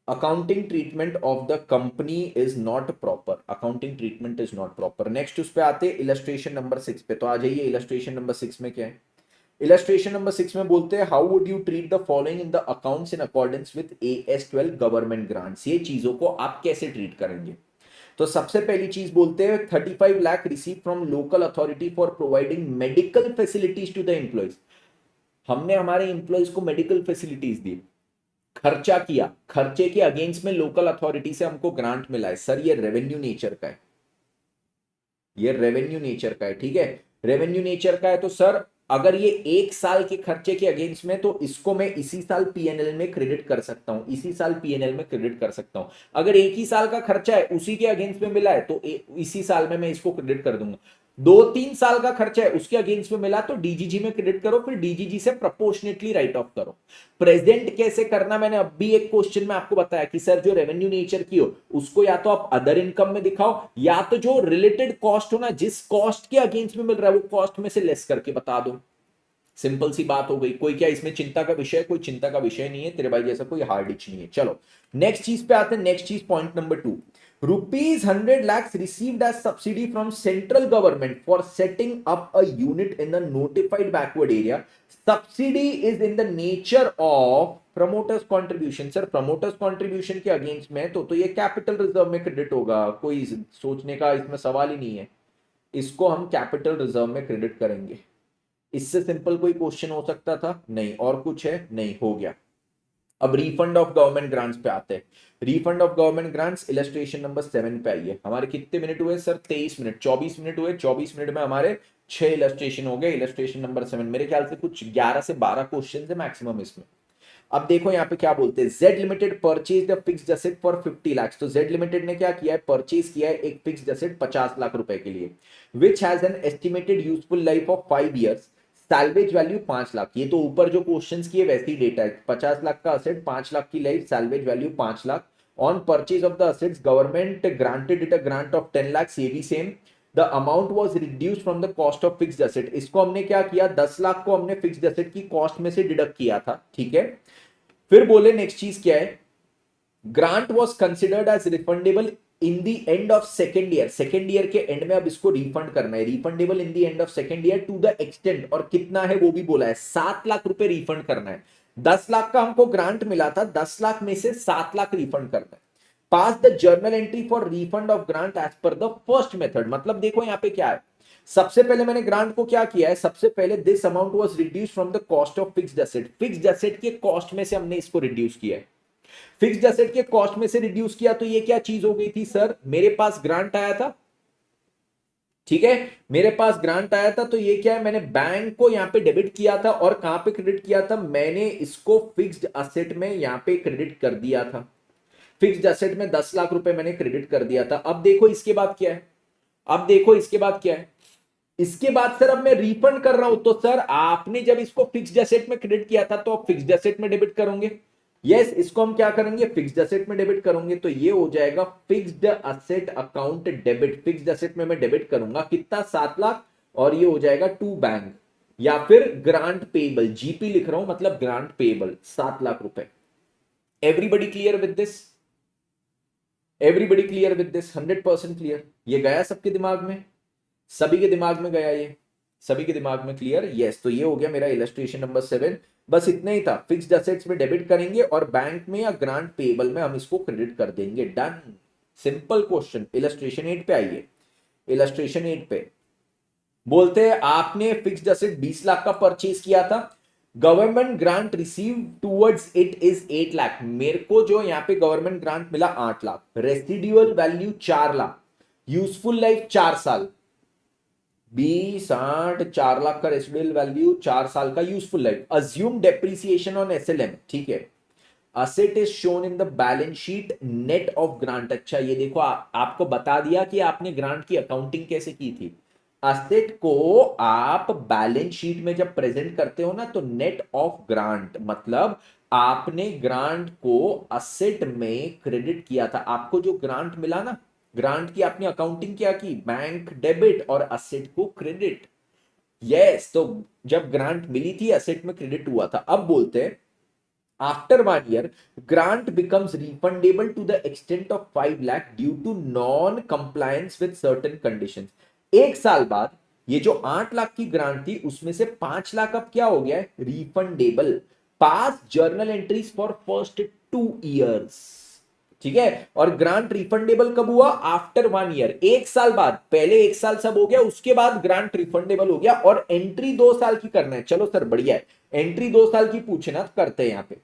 [SPEAKER 1] accounting treatment of the company is not proper, accounting treatment is not proper. Next उस पे आते इलस्ट्रेशन नंबर 6 पे। तो आ जाइए, इलस्ट्रेशन नंबर 6 में क्या है? इलस्ट्रेशन नंबर 6 में बोलते हैं, how would you treat the following in the accounts in accordance with AS12 government grants. ये चीजों को आप कैसे ट्रीट करेंगे? तो सबसे पहली चीज बोलते हैं, 35 lakh receive from local authority for providing medical facilities to the employees. हमने हमारे एम्प्लॉयज को मेडिकल फैसिलिटीज दी, खर्चा किया, खर्चे के अगेंस्ट में लोकल अथॉरिटी से हमको ग्रांट मिला है। सर ये रेवेन्यू नेचर का है, ये रेवेन्यू नेचर का है, ठीक है। रेवेन्यू नेचर का है तो सर अगर ये 1 साल के खर्चे के अगेंस्ट में, तो इसको मैं इसी साल पीएनएल में क्रेडिट कर सकता हूं, इसी साल पीएनएल में क्रेडिट कर सकता हूं। अगर 1 ही साल का खर्चा है, उसी के अगेंस्ट में मिला है, तो इसी साल में मैं इसको क्रेडिट कर दूंगा। 2-3 साल का खर्चा है, उसके अगेंस्ट में मिला, तो डीजीजी में क्रेडिट करो, फिर डीजीजी से प्रोपोर्शनेटली राइट ऑफ करो। प्रेजेंट कैसे करना, मैंने अब भी एक क्वेश्चन में आपको बताया कि सर जो रेवेन्यू नेचर की हो, उसको या तो आप अदर इनकम में दिखाओ, या तो जो रिलेटेड कॉस्ट हो ना, जिस कॉस्ट के अगेंस्ट में मिल रहा है, वो कॉस्ट में से लेस करके बता दो। सिंपल सी बात हो गई। कोई क्या इसमें चिंता का विषय? कोई चिंता का विषय नहीं है, तेरे भाई जैसा कोई हार्ड इच नहीं है। चलो नेक्स्ट चीज पे आते हैं। नेक्स्ट चीज, point number 2, ₹100 lakhs received as subsidy from central government for setting up a unit in the notified backward area. Subsidy is in the nature of promoters contribution. Sir promoters contribution के against में तो ये capital reserve में credit होगा, कोई सोचने का इसमें सवाल ही नहीं है। इसको हम कैपिटल रिजर्व में क्रेडिट करेंगे। इससे सिंपल कोई क्वेश्चन हो सकता था? नहीं। और कुछ है? नहीं, हो गया। अब रिफंड ऑफ गवर्नमेंट ग्रांट्स पे आते हैं। Refund of government grants illustration number 7 पे आइए। हमारे कितने मिनट हुए सर? 23 मिनट, 24 मिनट हुए। 24 मिनट में हमारे 6 इलस्ट्रेशन हो गए। इलस्ट्रेशन नंबर 7, मेरे ख्याल से कुछ 11 से 12 क्वेश्चन है मैक्सिमम इसमें। अब देखो यहाँ पे क्या बोलते हैं, Z limited purchase the fixed asset for 50 lakh. तो जेड लिमिटेड ने क्या किया है? परचेज किया है एक फिक्स्ड एसेट 50 लाख रुपए के लिए, which has an estimated useful life of 5 years, salvage value 5 lakh. ये तो ऊपर जो क्वेश्चंस किए वैसे ही डेटा है। 50 लाख का असेट, 5 लाख की life, salvage value 5 lakh. On purchase of the assets government granted it a grant of 10 lakh, ये भी same. The amount was reduced from the cost of fixed asset. इसको हमने क्या किया? 10 लाख को हमने फिक्स्ड एसेट की कॉस्ट में से डिडक्ट किया था, ठीक है। फिर बोले नेक्स्ट चीज क्या है, grant was considered as refundable in the end of second year. Second year के एंड में अब इसको रिफंड करना है, refundable in the end of second year to the extent, और कितना है वो भी बोला है, 7 लाख रुपए रिफंड करना है। 10 लाख का हमको ग्रांट मिला था, 10 लाख में से 7 लाख रिफंड करना है। Pass the journal entry for refund of grant as per the first method. मतलब देखो यहाँ पे क्या है, सबसे पहले मैंने ग्रांट को क्या किया है, सबसे पहले this amount was reduce from the cost of fixed asset, fixed asset के कॉस्ट में से हमने इसको रिड्यूस किया है, फिक्स्ड एसेट के कॉस्ट में से रिड्यूस किया। तो ये क्या चीज हो गई थी सर, मेरे पास ग्रांट आया था, ठीक है, मेरे पास ग्रांट आया था, तो ये क्या है, मैंने बैंक को यहां पे डेबिट किया था और कहां पे क्रेडिट किया था, मैंने इसको फिक्स्ड एसेट में यहां पे क्रेडिट कर दिया था, फिक्स्ड एसेट में 10 लाख रुपए मैंने क्रेडिट कर दिया था। अब देखो इसके बाद क्या है, अब देखो इसके बाद क्या है, इसके बाद सर अब मैं रिफंड कर रहा हूं, तो सर आपने जब इसको फिक्स्ड एसेट में क्रेडिट किया था तो आप फिक्स्ड एसेट में डेबिट करोगे, यस, इसको हम क्या करेंगे, फिक्स्ड एसेट में डेबिट करोगे, तो ये हो जाएगा fixed asset account debit, fixed asset में मैं डेबिट करूंगा कितना, 7 लाख, और ये हो जाएगा टू बैंक, या फिर ग्रांट पेबल, जीपी लिख रहा हूं, मतलब ग्रांट पेबल 7 लाख रुपए। Everybody clear with this, everybody clear with this, 100% clear, ये गया सबके दिमाग में, सभी के दिमाग में गया, ये सभी के दिमाग में क्लियर, यस। तो ये हो गया मेरा इलस्ट्रेशन नंबर 7, बस इतना ही था, फिक्स्ड एसेट्स में डेबिट करेंगे और बैंक में या ग्रांट पेबल में हम इसको क्रेडिट कर देंगे, डन, सिंपल क्वेश्चन। इलस्ट्रेशन 8 पे आइए, इलस्ट्रेशन 8 पे बोलते हैं आपने फिक्स्ड एसेट 20 लाख का परचेज किया था, government grant receive towards it is 8 lakh, मेरे को जो यहाँ पे गवर्नमेंट ग्रांट मिला 8 lakh, residual value 4 lakh, useful life 4 साल, 20 60 4 लाख का रेसिडुअल वैल्यू, 4 साल का useful life, assume depreciation on SLM, ठीक है, asset is shown in the balance sheet net of grant. अच्छा ये देखो आपको बता दिया कि आपने ग्रांट की अकाउंटिंग कैसे की थी, असेट को आप बैलेंस शीट में जब प्रेजेंट करते हो ना तो नेट ऑफ ग्रांट, मतलब आपने ग्रांट को असेट में क्रेडिट किया था, आपको जो ग्रांट मिला ना, ग्रांट की आपने अकाउंटिंग क्या की, बैंक डेबिट और असेट को क्रेडिट, यस। तो जब ग्रांट मिली थी असेट में क्रेडिट हुआ था। अब बोलते हैं after 1 year grant becomes refundable to the extent of 5 lakh due to non compliance with certain conditions. 1 साल बाद ये जो 8 लाख की ग्रांट थी उसमें से 5 लाख अब क्या हो गया है, refundable, pass journal entries for first 2 years, ठीक है। और ग्रांट रिफंडेबल कब हुआ, आफ्टर 1 ईयर, 1 साल बाद, पहले 1 साल सब हो गया, उसके बाद ग्रांट रिफंडेबल हो गया, और एंट्री 2 साल की करना है। चलो सर बढ़िया है, एंट्री 2 साल की पूछना तो करते हैं यहां पे।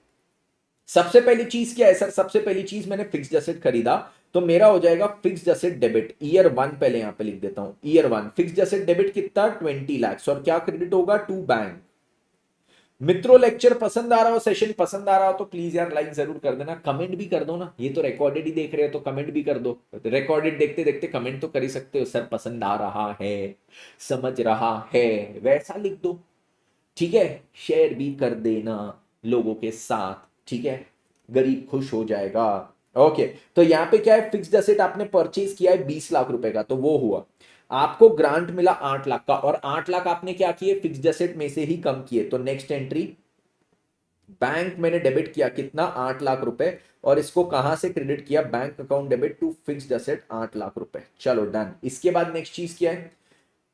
[SPEAKER 1] सबसे पहली चीज क्या है सर, सबसे पहली चीज मैंने फिक्स्ड एसेट खरीदा, तो मेरा हो जाएगा फिक्स्ड एसेट डेबिट, ईयर 1 पहले यहां पे लिख देता हूं, ईयर 1 फिक्स्ड एसेट डेबिट कितना, 20 लाख, और क्या क्रेडिट होगा, टू बैंक। मित्रों लेक्चर पसंद आ रहा हो, सेशन पसंद आ रहा हो तो प्लीज यार लाइक जरूर कर देना, कमेंट भी कर दो ना, ये तो रिकॉर्डेड ही देख रहे हो तो कमेंट भी कर दो, रिकॉर्डेड देखते देखते कमेंट तो कर ही सकते हो, सर पसंद आ रहा है, समझ रहा है, वैसा लिख दो, ठीक है, शेयर भी कर देना लोगों के साथ, ठीक है, गरीब खुश हो जाएगा। ओके, तो यहां पे क्या है, फिक्स्ड एसेट आपने परचेज किया है 20 लाख रुपए का, तो वो हुआ, आपको ग्रांट मिला 8 लाख का, और 8 लाख आपने क्या किए, फिक्स्ड एसेट में से ही कम किए, तो नेक्स्ट एंट्री बैंक मैंने डेबिट किया कितना, 8 लाख रुपए, और इसको कहां से क्रेडिट किया, bank account debit to fixed asset 8 lakh रुपए, चलो डन। इसके बाद नेक्स्ट चीज क्या है,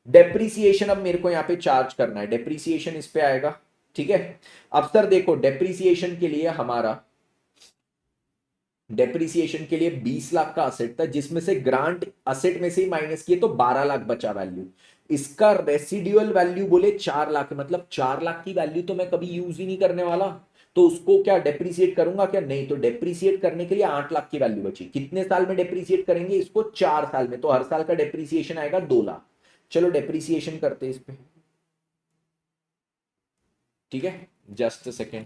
[SPEAKER 1] डेप्रीसिएशन, अब मेरे को यहां पे चार्ज करना है, डेप्रीसिएशन इस पे आएगा, ठीक है। अब सर देखो डेप्रीसिएशन के लिए हमारा, डेप्रीसिएशन के लिए 20 लाख का असेट था, जिसमें से ग्रांट असेट में से ही माइनस किए तो 12 लाख बचा वैल्यू, इसका रेसिडुअल वैल्यू बोले 4 लाख, मतलब 4 लाख की वैल्यू तो मैं कभी यूज ही नहीं करने वाला, तो उसको क्या डेप्रीसिएट करूंगा क्या, नहीं, तो डेप्रीसिएट करने के लिए 8 लाख की वैल्यू बची, कितने साल में डेप्रीसिएट करेंगे इसको, 4 साल में, तो हर साल का डेप्रीसिएशन आएगा 2 लाख। चलो डेप्रीसिएशन करते हैं इस पे, ठीक है, just a second.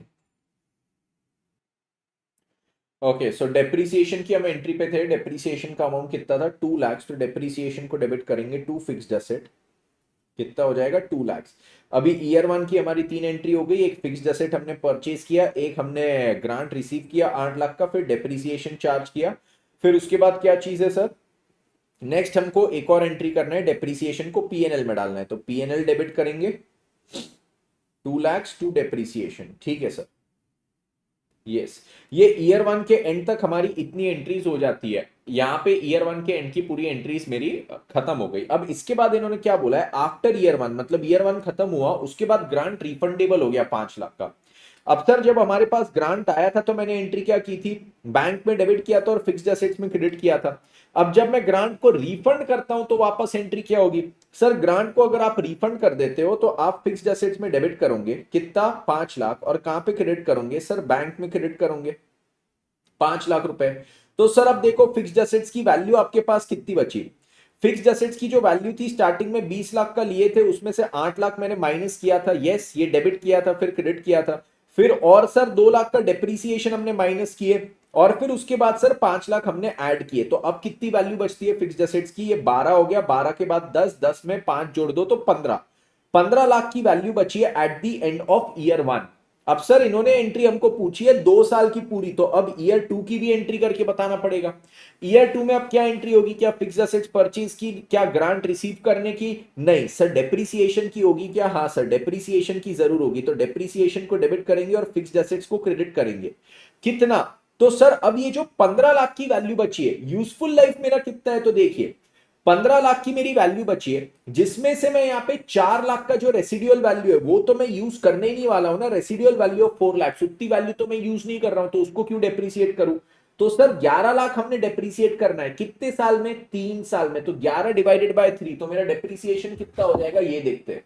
[SPEAKER 1] Okay, so depreciation की हम एंट्री पे थे, डेप्रीसिएशन का अमाउंट कितना था, 2 लाख, तो डेप्रीसिएशन को डेबिट करेंगे टू फिक्स्ड एसेट, कितना हो जाएगा, 2 लाख। अभी ईयर 1 की हमारी 3 एंट्री हो गई, एक फिक्स्ड एसेट हमने परचेज किया, एक हमने ग्रांट रिसीव किया 8 लाख का, फिर डेप्रीसिएशन चार्ज किया, फिर उसके बाद क्या चीज है सर, नेक्स्ट हमको एक और एंट्री करना है, डेप्रीसिएशन को पीएनएल में डालना है, तो पीएनएल डेबिट करेंगे 2 लाख टू डेप्रीसिएशन, ठीक है सर, यस। ये ईयर 1 के एंड तक हमारी इतनी एंट्रीज हो जाती है, यहां पे ईयर 1 के एंड की पूरी एंट्रीज मेरी खत्म हो गई। अब इसके बाद इन्होंने क्या बोला है, आफ्टर ईयर 1, मतलब ईयर 1 खत्म हुआ उसके बाद ग्रांट रिफंडेबल हो गया 5 लाख का, अब सर जब हमारे पास ग्रांट आया था तो मैंने एंट्री क्या की थी, बैंक में डेबिट किया था और फिक्स्ड एसेट्स में क्रेडिट किया था। अब जब मैं ग्रांट को रिफंड करता हूं तो वापस एंट्री क्या होगी, सर ग्रांट को अगर आप रिफंड कर देते हो तो आप फिक्स्ड एसेट्स में डेबिट करोगे कितना, 5 लाख, और कहां पे क्रेडिट करोगे सर, बैंक में क्रेडिट करोगे 5 लाख रुपए। तो सर अब देखो फिक्स्ड एसेट्स की वैल्यू आपके पास कितनी बची, फिक्स्ड एसेट्स की जो वैल्यू थी स्टार्टिंग में 20 लाख का लिए थे, उसमें से 8 लाख मैंने माइनस किया था, यस ये डेबिट किया था फिर क्रेडिट किया था, फिर और सर 2 लाख का डेप्रीसिएशन हमने माइनस किए, और फिर उसके बाद सर 5 लाख हमने ऐड किए। तो अब कितनी वैल्यू बचती है फिक्स्ड एसेट्स की, ये 12 हो गया, 12 के बाद 10, 10 में 5 जोड़ दो तो 15, 15 लाख की वैल्यू बची है at the end of year 1। अब सर इन्होंने एंट्री हमको पूछी है 2 साल की पूरी, तो अब ईयर 2 की भी एंट्री करके बताना पड़ेगा। ईयर 2 में अब क्या एंट्री होगी, क्या फिक्स्ड एसेट्स परचेज की, क्या ग्रांट रिसीव करने की, नहीं सर डेप्रीसिएशन की होगी क्या, हाँ सर डेप्रीसिएशन की जरूर होगी, तो डेप्रीसिएशन को डेबिट करेंगे और फिक्स्ड एसेट्स को क्रेडिट करेंगे। कितना, तो सर अब ये जो 15 लाख की वैल्यू बची है, यूजफुल लाइफ मेरा कितना है, तो देखिए 15 लाख की मेरी वैल्यू बची है, जिसमें से मैं यहाँ पे 4 लाख का जो रेसिडुअल वैल्यू है वो तो मैं यूज करने ही नहीं वाला हूं ना, रेसिडुअल वैल्यू ऑफ 4 लाख, उतनी वैल्यू तो मैं यूज नहीं कर रहा हूं, तो उसको क्यों डेप्रिसिएट करूं। तो सर 11 लाख हमने डेप्रिसिएट करना है, कितने साल में, 3 साल में, तो 11 डिवाइडेड बाय 3, तो मेरा डेप्रिसिएशन कितना हो जाएगा ये देखते हैं।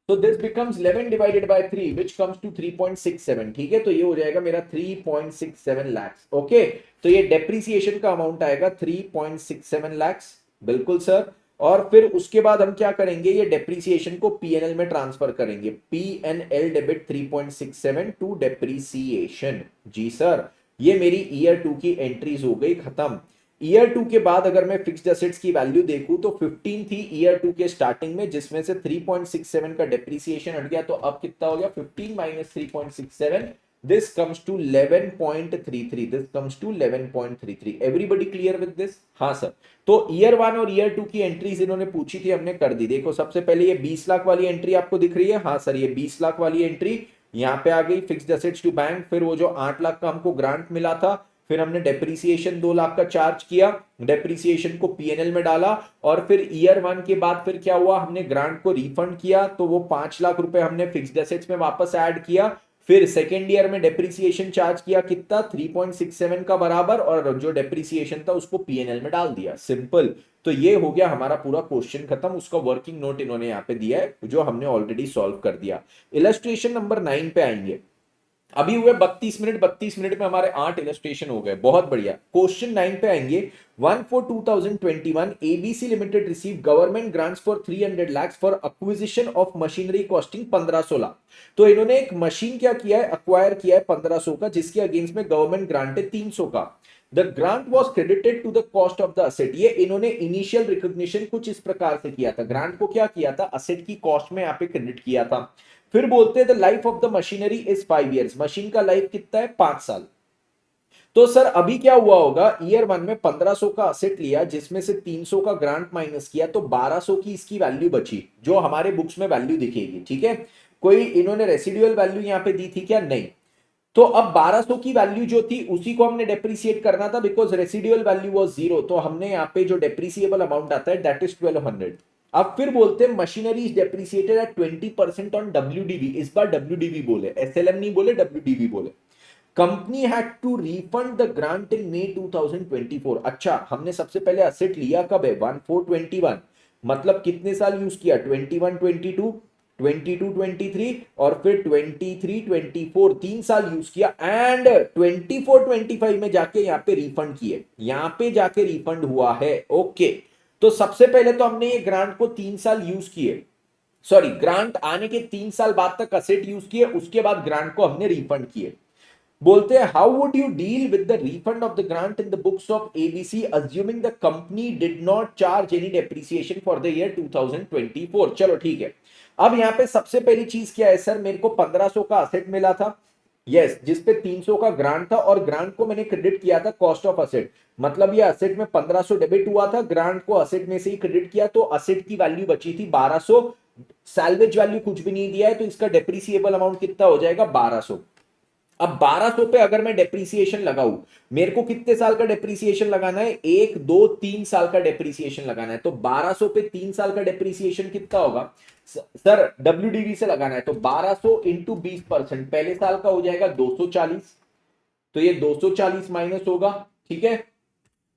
[SPEAKER 1] तो this becomes 11 divided by 3 which comes to 3.67, ठीक है, तो ये हो जाएगा मेरा 3.67 lakhs। ओके, तो ये डेप्रिसिएशन का अमाउंट आएगा 3.67 lakhs, बिल्कुल सर। और फिर उसके बाद हम क्या करेंगे, ये डेप्रिसिएशन को पीएनएल में ट्रांसफर करेंगे, पीएनएल डेबिट 3.67 टू डेप्रिसिएशन। जी सर, ये मेरी ईयर 2 की एंट्रीज हो गई खत्म। ईयर 2 के बाद अगर मैं फिक्स्ड एसेट्स की वैल्यू देखूं तो 15 थी ईयर 2 के स्टार्टिंग में, जिसमें से 3.67 का डेप्रिसिएशन हट गया, तो अब कितना हो गया 15 minus 3.67, this comes to 11.33, this comes to 11.33। Everybody clear with this, हाँ सर। तो ईयर 1 और ईयर 2 की एंट्रीज इन्होंने पूछी थी, हमने कर दी। देखो सबसे पहले ये 20 लाख वाली एंट्री आपको दिख रही है, हाँ सर ये 20 लाख वाली एंट्री यहां पे आ गई, फिक्स्ड एसेट्स टू बैंक। फिर वो जो 8 लाख का हमको ग्रांट मिला था, फिर हमने डेप्रीसिएशन 2 लाख का चार्ज किया, डेप्रीसिएशन को पीएनएल में डाला, और फिर ईयर 1 के बाद फिर क्या हुआ, हमने ग्रांट को रिफंड किया, तो वो 5 लाख रुपए हमने फिक्स्ड एसेट्स में वापस ऐड किया। फिर सेकेंड ईयर में डेप्रीसिएशन चार्ज किया कितना, 3.67 का बराबर, और जो डेप्रीसिएशन था उसको पीएनएल में डाल दिया, सिंपल। तो ये हो गया हमारा पूरा क्वेश्चन खत्म। उसका वर्किंग नोट इन्होंने यहाँ पे दिया है जो हमने ऑलरेडी सॉल्व कर दिया। इलस्ट्रेशन नंबर 9 पे आएंगे। अभी हुए 32 मिनट, 32 मिनट में हमारे 8 इलस्ट्रेशन हो गए, बहुत बढ़िया। क्वेश्चन 9 पे आएंगे। 1 for 2021 ABC limited receive government grants for 300 lakhs for acquisition of machinery costing 1500 lakh. तो इन्होंने एक मशीन क्या किया है, अक्वायर किया है 1500 का, जिसके अगेंस्ट में गवर्नमेंट ग्रांट है 300 का। The grant was credited to the cost of the asset. ये इन्होंने इनिशियल रिकॉग्निशन कुछ इस प्रकार से किया था, ग्रांट को क्या किया था, असेट की कॉस्ट में यहाँ पे क्रेडिट किया था। फिर बोलते हैं the life of the machinery is 5 years, machine का लाइफ कितना है, 5 साल। तो सर अभी क्या हुआ होगा, ईयर 1 में 1500 का असेट लिया, जिसमें से 300 का ग्रांट माइनस किया, तो 1200 की इसकी वैल्यू बची, जो हमारे बुक्स में वैल्यू दिखेगी, ठीक है। कोई इन्होंने रेसिडुअल वैल्यू यहां पे दी थी क्या, नहीं। तो अब 1200 की वैल्यू जो थी उसी को हमने डेप्रिसिएट करना था, बिकॉज रेसिडुअल वैल्यू वाज 0, तो हमने यहाँ पे जो डेप्रिसिएबल अमाउंट आता है दैट इज 1200। अब फिर बोलते हैं machinery is depreciated at 20% on WDV. इस बार डब्ल्यूडीवी बोले, एसएलएम नहीं बोले, डब्ल्यूडीवी बोले। Company had to refund the grant in May 2024। अच्छा, हमने सबसे पहले असेट लिया कब है, 1421, मतलब कितने साल यूज किया, 21 22 22 23 और फिर 23 24, 3 साल यूज किया, एंड 24 25 में जाके यहाँ पे रिफंड किए, यहाँ पे जाके रिफंड हुआ है। ओके, तो सबसे पहले तो हमने ये ग्रांट को 3 साल यूज किए, सॉरी ग्रांट आने के 3 साल बाद तक असेट यूज किए, उसके बाद ग्रांट को हमने रिफंड किए। बोलते हैं how would you deal with the refund of the grant in the books of ABC assuming the company did not charge any depreciation for the year 2024। चलो ठीक है, अब यहां पे सबसे पहली चीज क्या है, सर मेरे को 1500 का असेट मिला था, यस, जिसपे 300 का ग्रांट था, और ग्रांट को मैंने क्रेडिट किया था कॉस्ट ऑफ असेट, मतलब ये असेट में 1500 डेबिट हुआ था, ग्रांट को असेट में से ही क्रेडिट किया, तो असेट की वैल्यू बची थी 1200, सैल्वेज वैल्यू कुछ भी नहीं दिया है, तो इसका डेप्रिसिएबल अमाउंट कितना हो जाएगा, 1200। अब 1200 पे अगर मैं डेप्रीसिएशन लगाऊं, मेरे को कितने साल का डेप्रीसिएशन लगाना है, 1 2 3 साल का डेप्रीसिएशन लगाना है। तो 1200 पे 3 साल का डेप्रीसिएशन कितना होगा सर, डब्ल्यूडीवी से लगाना है तो 1200 इंटू 20%, पहले साल का हो जाएगा 240, तो ये 240 माइनस होगा, ठीक है।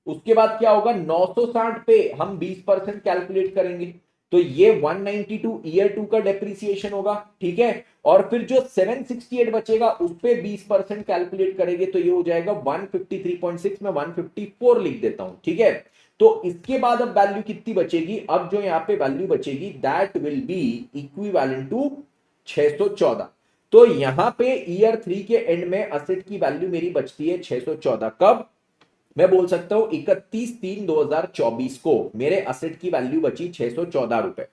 [SPEAKER 1] उसके बाद क्या होगा, 960 पे हम 20% कैलकुलेट करेंगे तो ये 192 ईयर 2 का डेप्रीसिएशन होगा, ठीक है। और फिर जो 768 बचेगा उस पे 20% कैलकुलेट करेंगे तो ये हो जाएगा 153.6, में 154 लिख देता हूं, ठीक है। तो इसके बाद अब वैल्यू कितनी बचेगी, अब जो यहां पे वैल्यू बचेगी that will be equivalent to 614। तो यहां पे ईयर 3 के एंड में असेट की वैल्यू मेरी बचती है 614। कब, मैं बोल सकता हूं 31/3/2024 को मेरे असेट की वैल्यू बची 614 रुपए,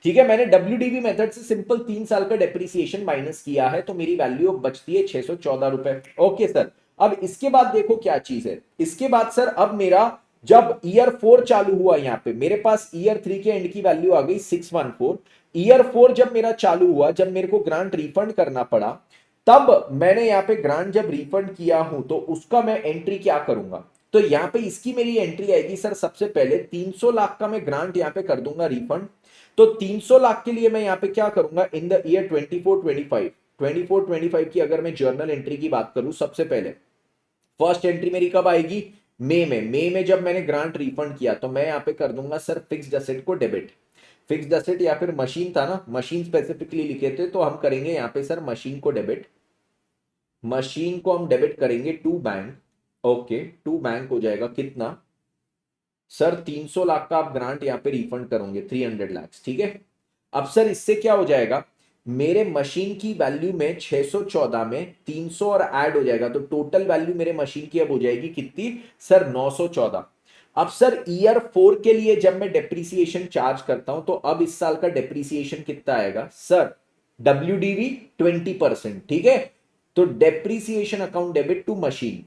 [SPEAKER 1] ठीक है। मैंने डब्ल्यूडीवी मेथड से सिंपल 3 साल का डेप्रीसिएशन माइनस किया है तो मेरी वैल्यू बचती है 614 रुपए। ओके सर, अब इसके बाद देखो क्या चीज है, इसके बाद सर अब मेरा जब ईयर 4 चालू हुआ, यहां पे मेरे पास ईयर 3 के एंड की वैल्यू आ गई 614। ईयर 4 जब मेरा चालू हुआ, जब मेरे को ग्रांट रिफंड करना पड़ा, तब मैंने यहां पे ग्रांट जब रिफंड किया हूं तो उसका मैं एंट्री क्या करूंगा, तो यहां पे इसकी मेरी एंट्री आएगी सर, सबसे पहले 300 लाख का मैं ग्रांट यहां पे कर दूंगा रिफंड। तो 300 लाख के लिए मैं यहां पे क्या करूंगा, इन द ईयर 24-25 की अगर मैं जर्नल एंट्री की बात करूं, सबसे पहले फर्स्ट एंट्री मेरी कब आएगी, मई में जब मैंने ग्रांट रिफंड किया तो मैं यहां पे कर दूंगा सर फिक्स्ड असेट को डेबिट। फिक्स्ड असेट या फिर मशीन था ना, मशीन स्पेसिफिकली लिखे थे तो हम करेंगे यहां पे सर मशीन को डेबिट, मशीन को हम डेबिट करेंगे to bank. Okay, to bank हो जाएगा कितना सर, 300 लाख का आप ग्रांट यहां पे रिफंड करोगे, 300 लाख, ठीक है। अब सर इससे क्या हो जाएगा, मेरे मशीन की वैल्यू में 614 में 300 और ऐड हो जाएगा तो टोटल वैल्यू मेरे मशीन की अब हो जाएगी कितनी सर, 914। अब सर ईयर 4 के लिए जब मैं डेप्रीसिएशन चार्ज करता हूं तो अब इस साल का डेप्रीसिएशन कितना आएगा सर, डब्ल्यूडीवी 20%, ठीक है। तो depreciation account debit to machine.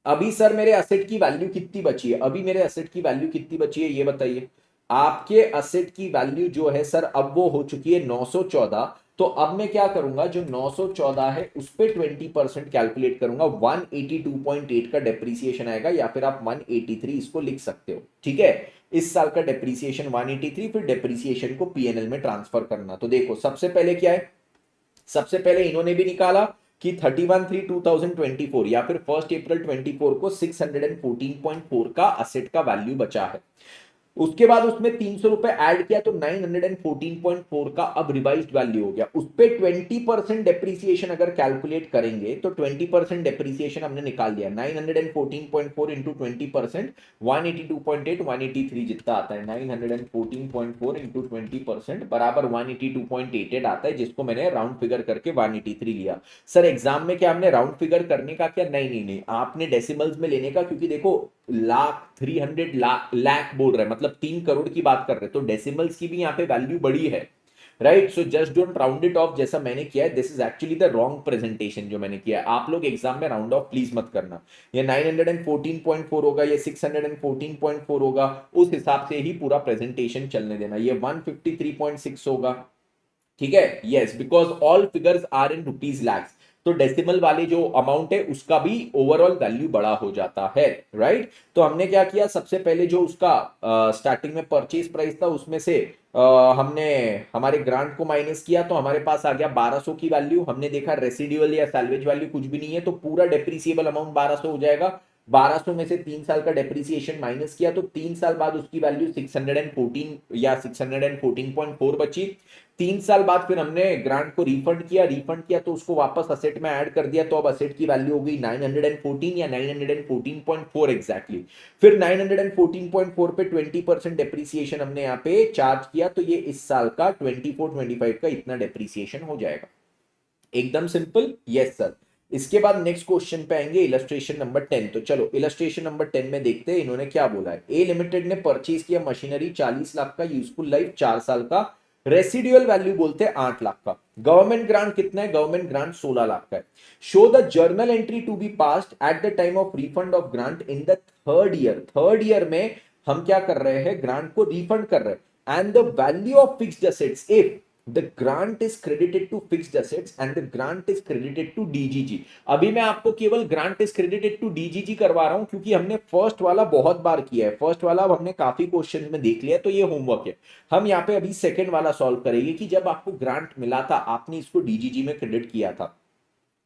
[SPEAKER 1] अभी सर मेरे असेट की वैल्यू कितनी बची है, अभी मेरे असेट की वैल्यू कितनी बची है ये बताइए। आपके असेट की वैल्यू जो है सर अब वो हो चुकी है 914। तो अब मैं क्या करूंगा, जो 914 है उस पे 20% कैलकुलेट करूंगा, 182.8 का डेप्रीसिएशन आएगा, या फिर आप 183 इसको लिख सकते हो, ठीक है। इस साल का डेप्रीसिएशन 183, फिर डेप्रीसिएशन को पीएनएल में ट्रांसफर करना। तो देखो सबसे पहले क्या है, सबसे पहले इन्होंने भी निकाला कि 31/3/2024 या फिर 1 अप्रैल 24 को 614.4 का असेट का वैल्यू बचा है। उसके बाद उसमें 300 रुपए ऐड किया तो 914.4 का अब रिवाइज्ड वैल्यू हो गया। उस पे 20% डेप्रीसिएशन अगर कैलकुलेट करेंगे तो 20% डेप्रीसिएशन हमने निकाल दिया, 914.4 इंटू 20%, 182.8, 183 जितना आता है, 914.4 इंटू 20% बराबर 182.88 आता है, जिसको मैंने राउंड फिगर करके 183 लिया। सर एग्जाम में क्या हमने राउंड फिगर करने का क्या, नहीं नहीं नहीं, आपने डेसिमल्स में लेने का, क्योंकि देखो लाख 300 लाख बोल रहे हैं, मतलब 3 करोड़ की बात कर रहे हैं, तो डेसिमल्स की भी यहाँ पे वैल्यू बड़ी है, right. So just don't round it of जैसा मैंने किया है, this is actually the wrong presentation जो मैंने किया है। आप लोग एग्जाम में राउंड ऑफ प्लीज मत करना, ये 914.4 होगा, ये 614.4 होगा, उस हिसाब से ही पूरा प्रेजेंटेशन चलने देना। ये 153.6 होगा, ठीक है, yes, because all figures are in rupees lakhs, तो डेसिमल वाले जो अमाउंट है उसका भी ओवरऑल वैल्यू बड़ा हो जाता है, राइट। तो हमने क्या किया, सबसे पहले जो उसका स्टार्टिंग में परचेज प्राइस था उसमें से हमने हमारे ग्रांट को माइनस किया तो हमारे पास आ गया 1200 की वैल्यू। हमने देखा रेसिडुअल या सैल्वेज वैल्यू कुछ भी नहीं है तो पूरा डेप्रीसिएबल अमाउंट 1200 हो जाएगा। 1200 में से 3 साल का डेप्रीसिएशन माइनस किया तो 3 साल बाद उसकी वैल्यू 614 या 614.4 बची। 3 साल बाद फिर हमने ग्रांट को रिफंड किया तो उसको वापस असेट में ऐड कर दिया, तो अब असेट की वैल्यू हो गई 914 या 914.4 एग्जैक्टली। फिर 914.4 पे 20% डेप्रीसिएशन हमने यहाँ पे चार्ज किया तो ये इस साल का 24-25 का इतना डेप्रीसिएशन हो जाएगा। एकदम सिंपल, यस सर। इसके बाद नेक्स्ट क्वेश्चन पे आएंगे, इलस्ट्रेशन नंबर 10। तो चलो इलस्ट्रेशन नंबर 10 में देखते हैं इन्होंने क्या बोला है। ए लिमिटेड ने परचेज किया मशीनरी 40 लाख का, यूजफुल लाइफ 4 साल का, रेसिडुअल वैल्यू बोलते हैं 8 लाख का। गवर्नमेंट ग्रांट कितना है, गवर्नमेंट ग्रांट 16 लाख का है। Show the journal entry to be passed at the time of refund of grant in the third year. Third year में हम क्या कर रहे हैं, ग्रांट को रिफंड कर रहे हैं। And the value of fixed assets if the grant is credited to fixed assets and the grant is credited to DGG. अभी मैं आपको केवल grant is credited to DGG करवा रहा हूं क्योंकि हमने फर्स्ट वाला बहुत बार किया है, फर्स्ट वाला अब हमने काफी क्वेश्चन में देख लिया, तो ये होमवर्क है। हम यहाँ पे अभी सेकेंड वाला सॉल्व करेंगे कि जब आपको ग्रांट मिला था आपने इसको डीजीजी में क्रेडिट किया था,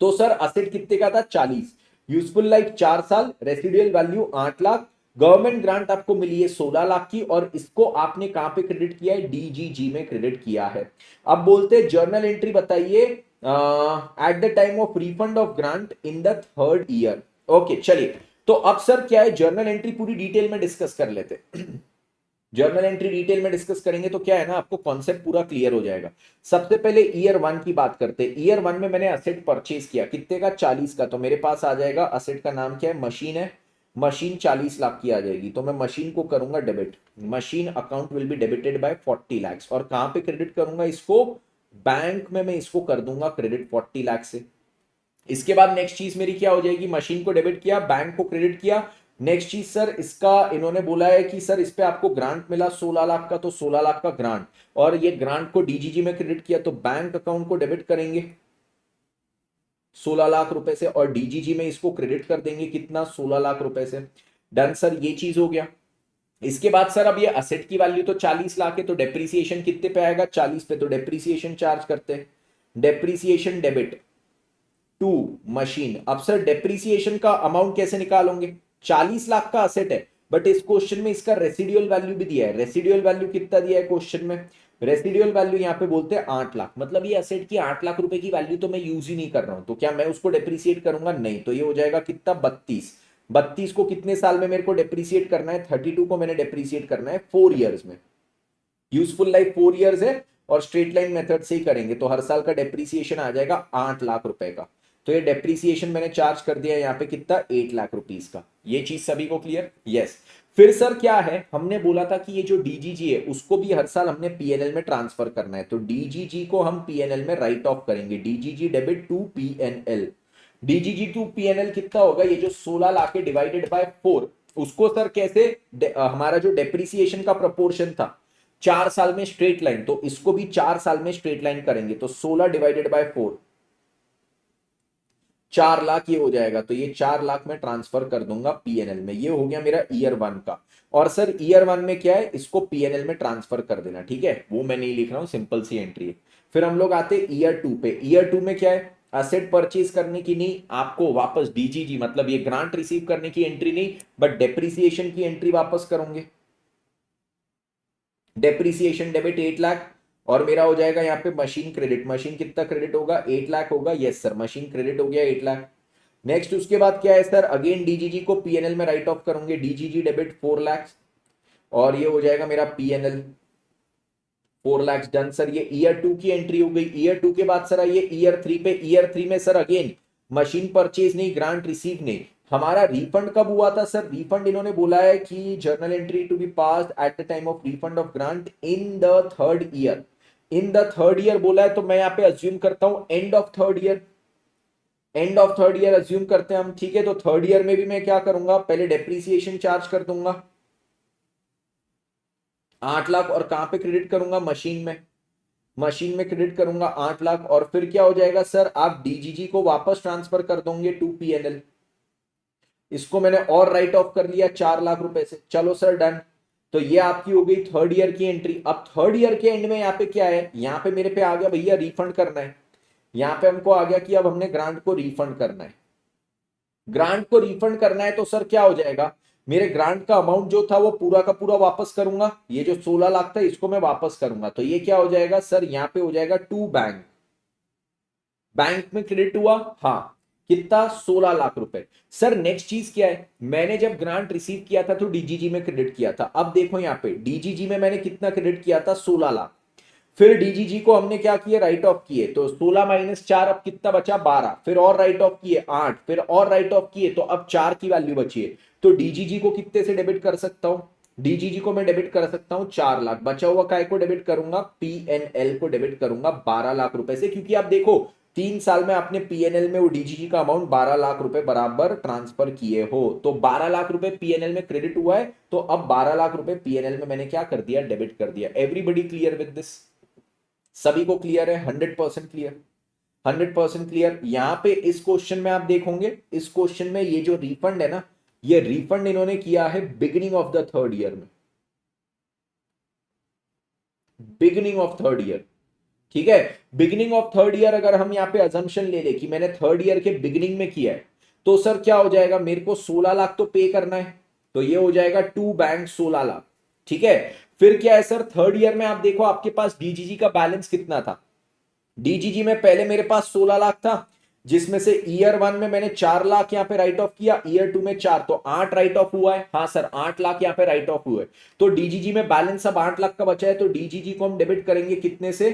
[SPEAKER 1] तो सर असेट कितने का था 40, यूजफुल लाइफ 4 साल, residual value 8 lakh, government grant आपको मिली है 16 लाख की, और इसको आपने कहां पे क्रेडिट किया है, डीजीजी में क्रेडिट किया है। अब बोलते हैं जर्नल एंट्री बताइए eight the time of refund of grant in the third year. Okay चलिए, तो अब सर क्या है, जर्नल एंट्री पूरी डिटेल में डिस्कस कर लेते जर्नल एंट्री डिटेल में डिस्कस करेंगे तो क्या है ना, आपको कॉन्सेप्ट पूरा क्लियर हो जाएगा। सबसे पहले ईयर 1 की बात करते हैं। ईयर 1 में मैंने असेट परचेज किया कितने का, 40 का, तो मेरे पास आ जाएगा असेट का नाम क्या है, मशीन है, मशीन 40 लाख की आ जाएगी, तो मैं मशीन को करूंगा debit, machine account will be debited bye 40 lakh. और कहां पे क्रेडिट करूंगा इसको, बैंक में मैं इसको कर दूंगा क्रेडिट 40 लाख से। इसके बाद नेक्स्ट चीज मेरी क्या हो जाएगी, मशीन को डेबिट किया, बैंक को क्रेडिट किया। नेक्स्ट चीज सर इसका इन्होंने बोला है कि सर इस पे आपको ग्रांट मिला 16 लाख का, तो 16 लाख का ग्रांट, और ये ग्रांट को डीजीजी में क्रेडिट किया, तो बैंक अकाउंट को डेबिट करेंगे 16 लाख रुपए से, और डीजीजी में इसको क्रेडिट कर देंगे कितना, 16 लाख रुपए से। डन सर, ये चीज हो गया। इसके बाद सर अब ये असेट की वैल्यू तो 40 लाख है, तो डेप्रीसिएशन कितने पे आएगा, 40 पे, तो डेप्रीसिएशन चार्ज करते हैं, डेप्रीसिएशन डेबिट टू मशीन। अब सर डेप्रीसिएशन का अमाउंट कैसे निकालोगे, 40 लाख का असेट है, बट इस क्वेश्चन में इसका रेसिडुअल वैल्यू भी दिया है। रेसिडुअल वैल्यू कितना दिया है क्वेश्चन में, रेसिडुअल वैल्यू यहाँ पे बोलते हैं 8 लाख, मतलब ये असेट की 8 लाख रुपए की वैल्यू तो मैं यूज ही नहीं कर रहा हूं, तो क्या मैं उसको डेप्रीसिएट करूंगा, नहीं, तो ये हो जाएगा कितना, 32। 32 को कितने साल में मेरे को डेप्रीसिएट करना है, 32 को मैंने डेप्रीसिएट करना है 4 ईयर्स में। यूजफुल लाइफ 4 ईयर्स है, और स्ट्रेट लाइन मेथड से ही करेंगे, तो हर साल का डेप्रीसिएशन आ जाएगा 8 लाख रुपए का। तो ये डेप्रीसिएशन मैंने चार्ज कर दिया यहाँ पे कितना, 8 लाख रुपीस का। ये चीज सभी को क्लियर, यस। फिर सर क्या है, हमने बोला था कि ये जो डीजीजी है उसको भी हर साल हमने पीएनएल में ट्रांसफर करना है, तो डीजीजी को हम पीएनएल में राइट ऑफ करेंगे, DGG debit to PNL. DGG to PNL कितना होगा, ये जो 16 लाख है डिवाइडेड बाय 4, उसको सर कैसे, हमारा जो डेप्रीसिएशन का प्रोपोर्शन था 4 साल में स्ट्रेट लाइन, तो इसको भी 4 साल में स्ट्रेट लाइन करेंगे, तो 16 डिवाइडेड बाय 4, 4 लाख ये हो जाएगा, तो ये 4 लाख में ट्रांसफर कर दूंगा पीएनएल में। ये हो गया मेरा ईयर 1 का। और सर ईयर 1 में क्या है, इसको पीएनएल में ट्रांसफर कर देना, ठीक है, वो मैं नहीं लिख रहा हूं, सिंपल सी एंट्री है। फिर हम लोग आते ईयर 2 पे। ईयर 2 में क्या है, असेट परचेज करने की नहीं, आपको वापस डीजीजी मतलब ये ग्रांट रिसीव करने की एंट्री नहीं, बट डेप्रीसिएशन की एंट्री वापस करोगे। डेप्रीसिएशन डेबिट 8 लाख, और मेरा हो जाएगा यहाँ पे मशीन क्रेडिट, मशीन कितना क्रेडिट होगा, 8 लाख होगा, यस सर, मशीन क्रेडिट हो गया 8 लाख। नेक्स्ट उसके बाद क्या है सर, अगेन डीजीजी को पीएनएल में राइट ऑफ करोगे, डीजीजी डेबिट 4 लाख, और ये हो जाएगा मेरा पीएनएल 4 लाख। डन सर, ये ईयर 2 की एंट्री हो गई। ईयर 2 के बाद सर आइए ईयर 3 पे। ईयर 3 में सर अगेन मशीन परचेज नहीं, ग्रांट रिसीव नहीं। हमारा रिफंड कब हुआ था सर, रिफंड इन्होंने बोला है कि journal entry to be passed at the time of refund of grant in the third year. In the third year बोला है, तो मैं यहाँ पे अज्यूम करता हूं end of third year, end of third year assume करते हैं हम, ठीक है। तो थर्ड ईयर में भी मैं क्या करूंगा, पहले डेप्रीसिएशन चार्ज कर दूंगा 8 लाख, और कहां पे क्रेडिट करूंगा, मशीन में, मशीन में क्रेडिट करूंगा 8 लाख। और फिर क्या हो जाएगा सर, आप डीजीजी को वापस ट्रांसफर कर दोगे टू पीएनएल। इसको मैंने और राइट ऑफ कर लिया 4 लाख रुपए से, चलो सर डन। तो ये आपकी हो गई थर्ड ईयर की एंट्री। अब थर्ड ईयर के एंड में यहाँ पे क्या है, यहाँ पे मेरे पे आ गया भैया रिफंड करना है। यहाँ पे हमको आ गया कि अब हमने ग्रांट को रिफंड करना है। ग्रांट को रिफंड करना है तो सर क्या हो जाएगा, मेरे ग्रांट का अमाउंट जो था वो पूरा का पूरा वापस करूंगा। ये जो 16 लाख था इसको मैं वापस करूंगा, तो ये क्या हो जाएगा सर, यहाँ पे हो जाएगा टू बैंक, बैंक में क्रेडिट हुआ, हाँ, कितना, 16 लाख रुपए। सर नेक्स्ट चीज क्या है, मैंने जब ग्रांट रिसीव किया था तो डीजीजी में क्रेडिट किया था। अब देखो यहाँ पे डीजीजी में मैंने कितना क्रेडिट किया था, 16 लाख। फिर डीजीजी को हमने क्या किया, राइट ऑफ किए, तो 16 माइनस 4 अब कितना बचा, 12। फिर और राइट ऑफ किए 8, फिर और राइट ऑफ किए, तो अब 4 की वैल्यू बची है। तो डीजीजी को कितने से डेबिट कर सकता हूं, डीजीजी को मैं डेबिट कर सकता हूं 4 लाख। बचा हुआ काय को डेबिट करूंगा, पीएनएल को डेबिट करूंगा 12 लाख रुपए से, क्योंकि आप देखो 3 साल में आपने पीएनएल में वो डीजीजी का अमाउंट 12 लाख रुपए बराबर ट्रांसफर किए हो, तो 12 लाख रुपए पीएनएल में क्रेडिट हुआ है, तो अब 12 लाख रुपए पीएनएल में मैंने क्या कर दिया, डेबिट कर दिया। एवरीबडी क्लियर विद दिस, सभी को क्लियर है? 100% क्लियर? 100% क्लियर? यहां पे इस क्वेश्चन में आप देखोगे, इस क्वेश्चन में ये जो रिफंड है ना, ये रिफंड इन्होंने किया है beginning of the third year में, बिगिनिंग ऑफ थर्ड ईयर। ठीक है, बिगिनिंग ऑफ थर्ड ईयर अगर हम यहाँ पे अजम्पशन ले ले कि मैंने थर्ड ईयर के बिगिनिंग में किया है, तो सर क्या हो जाएगा, मेरे को 16 लाख तो पे करना है, तो ये हो जाएगा टू बैंक 16 लाख। ठीक है, फिर क्या है सर, थर्ड ईयर में आप देखो आपके पास डीजीजी का बैलेंस कितना था। डीजीजी में पहले मेरे पास 16 लाख था, जिसमें से ईयर वन में मैंने 4 लाख यहां पे राइट ऑफ किया, ईयर टू में 4, तो 8 राइट ऑफ हुआ है। हाँ सर, 8 लाख यहां पे राइट ऑफ हुए, तो डीजीजी में बैलेंस अब 8 लाख का बचा है, तो डीजीजी को हम डेबिट करेंगे कितने से,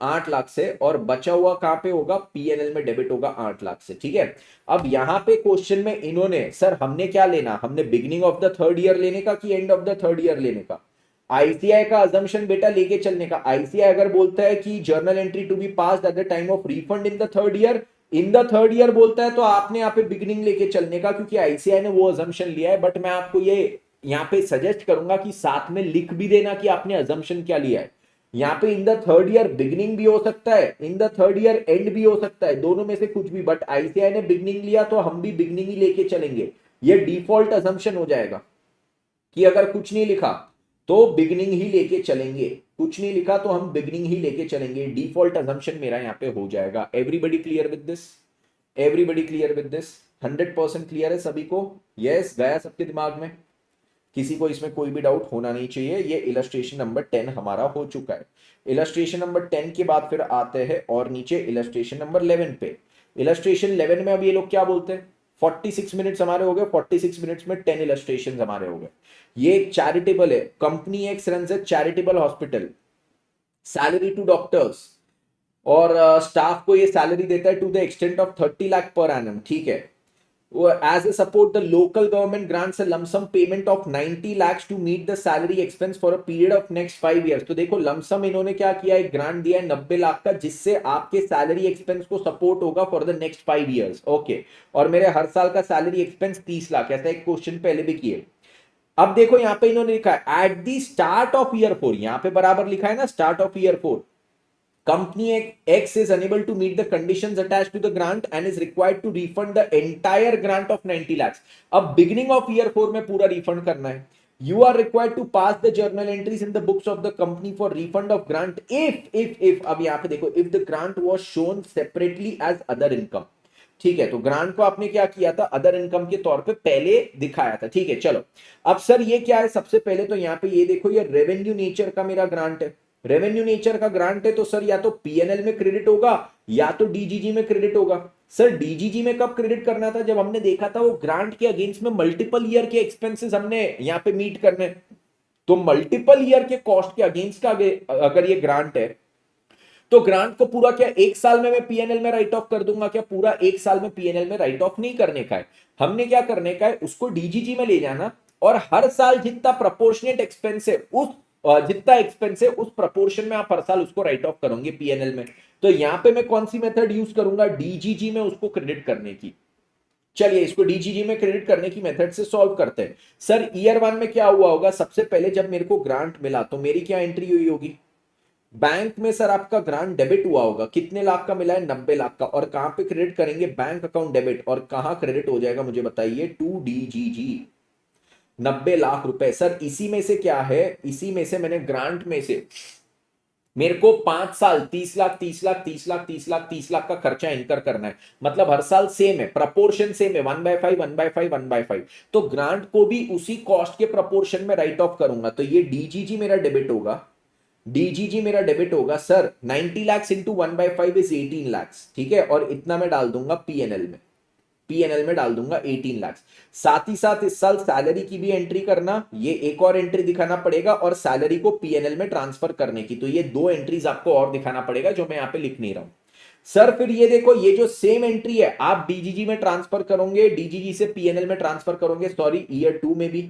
[SPEAKER 1] 8 लाख से, और बचा हुआ कहां पे होगा, पीएनएल में डेबिट होगा 8 लाख से। ठीक है, अब यहां पे क्वेश्चन में इन्होंने, सर हमने क्या लेना, हमने beginning of the third year लेने का कि end of the third year लेने का? आईसीआई का अजम्पशन बेटा लेके चलने का। आईसीआई अगर बोलता है कि journal entry to be passed at the time of refund in the third year, in the third year बोलता है, तो आपने यहाँ पे बिगिनिंग लेके चलने का, क्योंकि आईसीआई ने वो अजम्पशन लिया है। बट मैं आपको ये यहाँ पे सजेस्ट करूंगा कि साथ में लिख भी देना कि आपने अजम्पशन क्या लिया है। यहाँ पे इन द थर्ड ईयर बिगिनिंग भी हो सकता है, इन द थर्ड ईयर एंड भी हो सकता है, दोनों में से कुछ भी, बट आईसीआई ने बिगिनिंग लिया तो हम भी बिगिनिंग ही लेके चलेंगे। ये डिफॉल्ट अजम्पशन हो जाएगा कि अगर कुछ नहीं लिखा तो बिगिनिंग ही लेके चलेंगे, कुछ नहीं लिखा तो हम बिगिनिंग ही लेके चलेंगे। डिफॉल्ट अजम्पशन मेरा यहाँ पे हो जाएगा। Everybody clear with this? Everybody clear with this? 100% clear है सभी को? यस, गया सबके दिमाग में? किसी को इसमें कोई भी डाउट होना नहीं चाहिए। ये इलस्ट्रेशन नंबर 10 हमारा हो चुका है। इलस्ट्रेशन नंबर 10 के बाद फिर आते हैं और नीचे इलस्ट्रेशन नंबर 11 पे। इलस्ट्रेशन 11 में अब ये लोग क्या बोलते हैं, 46 मिनट्स हमारे हो गए, 46 मिनट्स में 10 इलस्ट्रेशन हमारे हो गए। ये चैरिटेबल है, company X runs a charitable hospital, salary to doctors, और स्टाफ को ये सैलरी देता है to the extent of 30 lakh per annum. ठीक है, as a support the local government grants a lump sum payment of 90 lakhs to meet the salary expense for a period of next 5 years। तो देखो lump sum इन्होंने क्या किया, एक grant दिया है 90 लाख का, जिससे आपके सैलरी एक्सपेंस को सपोर्ट होगा for the next 5 years. Okay, और मेरे हर साल का सैलरी एक्सपेंस 30 लाख, ऐसा एक क्वेश्चन पहले भी किए। अब देखो यहां पे इन्होंने लिखा है at the start of year 4, यहां पे बराबर लिखा है ना start of year 4, company X is unable to meet the conditions attached to the grant and is required to refund the entire grant of 90 lakhs। अब beginning of year 4 में पूरा refund करना है। You are required to pass the journal entries in the books of the company for refund of grant if अब यहां पे देखो if the grant was shown separately as other income। ठीक है, तो ग्रांट को आपने क्या किया था, अदर इनकम के तौर पे पहले दिखाया था। ठीक है, चलो अब सर ये क्या है, सबसे पहले तो यहाँ पे ये देखो, ये रेवेन्यू नेचर का मेरा ग्रांट है। रेवेन्यू नेचर का ग्रांट है तो सर या तो पीएनएल में क्रेडिट होगा या तो डीजीजी में क्रेडिट होगा। सर डीजीजी में कब क्रेडिट करना था, जब हमने देखा था वो ग्रांट के अगेंस्ट में मल्टीपल ईयर के एक्सपेंसेस हमने यहाँ पे मीट करने, तो मल्टीपल ईयर के कॉस्ट के अगेंस्ट का अगर ये ग्रांट है तो ग्रांट को पूरा क्या एक साल में मैं पीएनएल में राइट ऑफ कर दूंगा क्या, पूरा एक साल में पीएनएल में राइट ऑफ नहीं करने का है। हमने क्या करने का है, उसको डीजीजी में ले जाना और हर साल जितना प्रोपोर्शनेट एक्सपेंस है उस जितना एक्सपेंस है उस प्रोपोर्शन में आप हर साल उसको राइट ऑफ करोगे पीएनएल में। तो यहां पे मैं कौन सी मेथड यूज करूंगा, डीजीजी में उसको क्रेडिट करने की। चलिए इसको डीजीजी में क्रेडिट करने की मेथड से सॉल्व करते हैं। सर ईयर 1 में क्या हुआ होगा, सबसे पहले जब मेरे को ग्रांट मिला तो मेरी क्या एंट्री हुई होगी, बैंक में सर आपका ग्रांट डेबिट हुआ होगा, कितने लाख का मिला है, 90 लाख का, और कहां पे क्रेडिट करेंगे, बैंक अकाउंट डेबिट, और कहां क्रेडिट हो जाएगा मुझे बताइए, टू डीजीजी, 90 लाख रुपए। सर इसी में से क्या है, इसी में से मैंने ग्रांट में से मेरे को 5 साल 30 लाख 30 लाख 30 लाख 30 लाख 30 लाख का खर्चा इनकर करना है, मतलब हर साल सेम है, प्रपोर्शन सेम है, 1/5 1/5 1/5। तो ग्रांट को भी उसी कॉस्ट के प्रपोर्शन में राइट ऑफ करूंगा, तो ये डीजीजी मेरा डेबिट होगा, डीजीजी मेरा डेबिट होगा sir 90 lakh into 1/5 is 18 lakh. ठीक है, और इतना मैं डाल दूंगा पीएनएल में, पीएनएल में डाल दूंगा 18 लाख। साथ ही साथ इस साल सैलरी की भी एंट्री करना, ये एक और एंट्री दिखाना पड़ेगा, और सैलरी को पीएनएल में ट्रांसफर करने की, तो ये 2 एंट्रीज आपको और दिखाना पड़ेगा जो मैं यहां पे लिख नहीं रहा हूं। सर फिर ये देखो, ये जो सेम एंट्री है आप डीजीजी में ट्रांसफर करोगे, डीजीजी से पीएनएल में ट्रांसफर करोगे, सॉरी ईयर 2 में भी,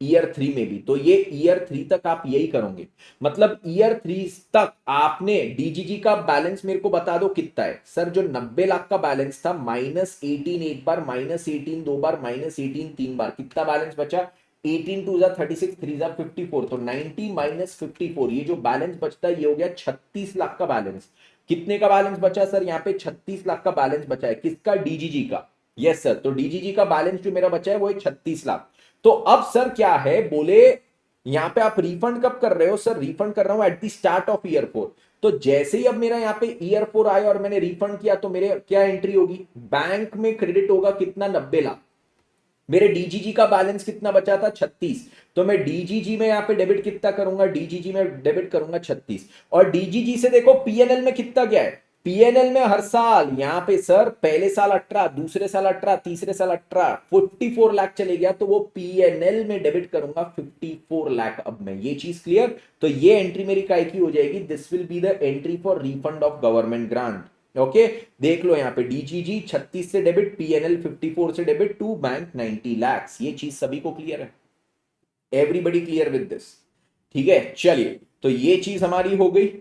[SPEAKER 1] ईयर 3 में भी, तो ये ईयर 3 तक आप यही करोगे। मतलब ईयर 3 तक आपने डीजीजी का बैलेंस मेरे को बता दो कितना है। सर जो 90 लाख का बैलेंस था -18 एक बार, -18 दो बार, -18 तीन बार, कितना बैलेंस बचा, 18 2 जा 36, 3 जा 54, तो 90 माइनस 54, ये जो बैलेंस बचता है ये हो गया 36 लाख का बैलेंस। कितने का बैलेंस बचा सर? यहाँ पे 36 लाख का बैलेंस बचा है। किसका? डीजीजी का। यस सर, तो डीजीजी का बैलेंस जो मेरा बचा है वो है 36 लाख। तो अब सर क्या है, बोले यहां पे आप रिफंड कब कर रहे हो? सर रिफंड कर रहा हूं at the start of year 4। तो जैसे ही अब मेरा यहाँ पे ईयर 4 आया और मैंने रिफंड किया तो मेरे क्या एंट्री होगी? बैंक में क्रेडिट होगा कितना? 90 लाख। मेरे डीजीजी का बैलेंस कितना बचा था? 36। तो मैं डीजीजी में यहां पे डेबिट कितना करूंगा? डीजीजी में डेबिट करूंगा 36। और डीजीजी से देखो पीएनएल में कितना गया है? पीएनएल में हर साल यहां पे सर पहले साल 18, दूसरे साल 18, तीसरे साल 18, 54 लाख चले गया, तो वो पीएनएल में डेबिट करूंगा 54 लाख। अब मैं ये चीज क्लियर, तो ये एंट्री मेरी काय की हो जाएगी? This will be the entry for refund of government grant. Okay, देख लो यहाँ पे डीजीजी 36 से डेबिट, पीएनएल 54 से डेबिट, टू बैंक 90 लाख। ये चीज सभी को क्लियर है? Everybody clear with this? ठीक है, चलिए, तो ये चीज हमारी हो गई।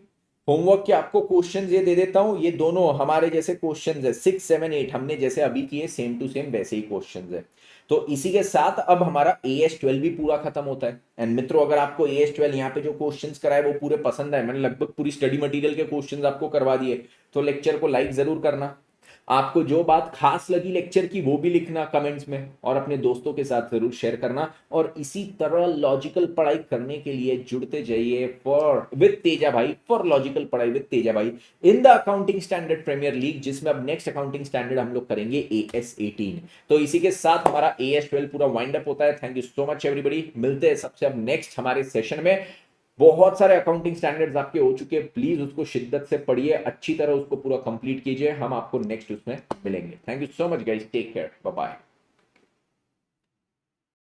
[SPEAKER 1] होमवर्क के आपको क्वेश्चंस ये दे देता हूं, ये दोनों हमारे जैसे क्वेश्चंस है 6 7 8, हमने जैसे अभी किए सेम टू सेम वैसे ही क्वेश्चंस है। तो इसी के साथ अब हमारा AS12 भी पूरा खत्म होता है। एंड मित्रों, अगर आपको AS12 यहाँ पे जो क्वेश्चंस कराए वो पूरे पसंद आए, मैंने लगभग पूरी स्टडी मटेरियल के क्वेश्चंस आपको करवा दिए, तो लेक्चर को लाइक जरूर करना। आपको जो बात खास लगी लेक्चर की वो भी लिखना कमेंट्स में, और अपने दोस्तों के साथ जरूर शेयर करना। और इसी तरह लॉजिकल पढ़ाई करने के लिए जुड़ते जाइए फॉर विद तेजा भाई, फॉर लॉजिकल पढ़ाई विद तेजा भाई in the accounting standard premier league, जिसमें अब नेक्स्ट अकाउंटिंग स्टैंडर्ड हम लोग करेंगे AS18। तो इसी के साथ हमारा AS12 पूरा वाइंड अप होता है। Thank you so much everybody, मिलते हैं सबसे अब नेक्स्ट हमारे सेशन में। बहुत सारे अकाउंटिंग स्टैंडर्ड्स आपके हो चुके हैं, प्लीज उसको शिद्दत से पढ़िए, अच्छी तरह उसको पूरा कंप्लीट कीजिए। हम आपको नेक्स्ट उसमें मिलेंगे। Thank you so much guys, take care, bye bye.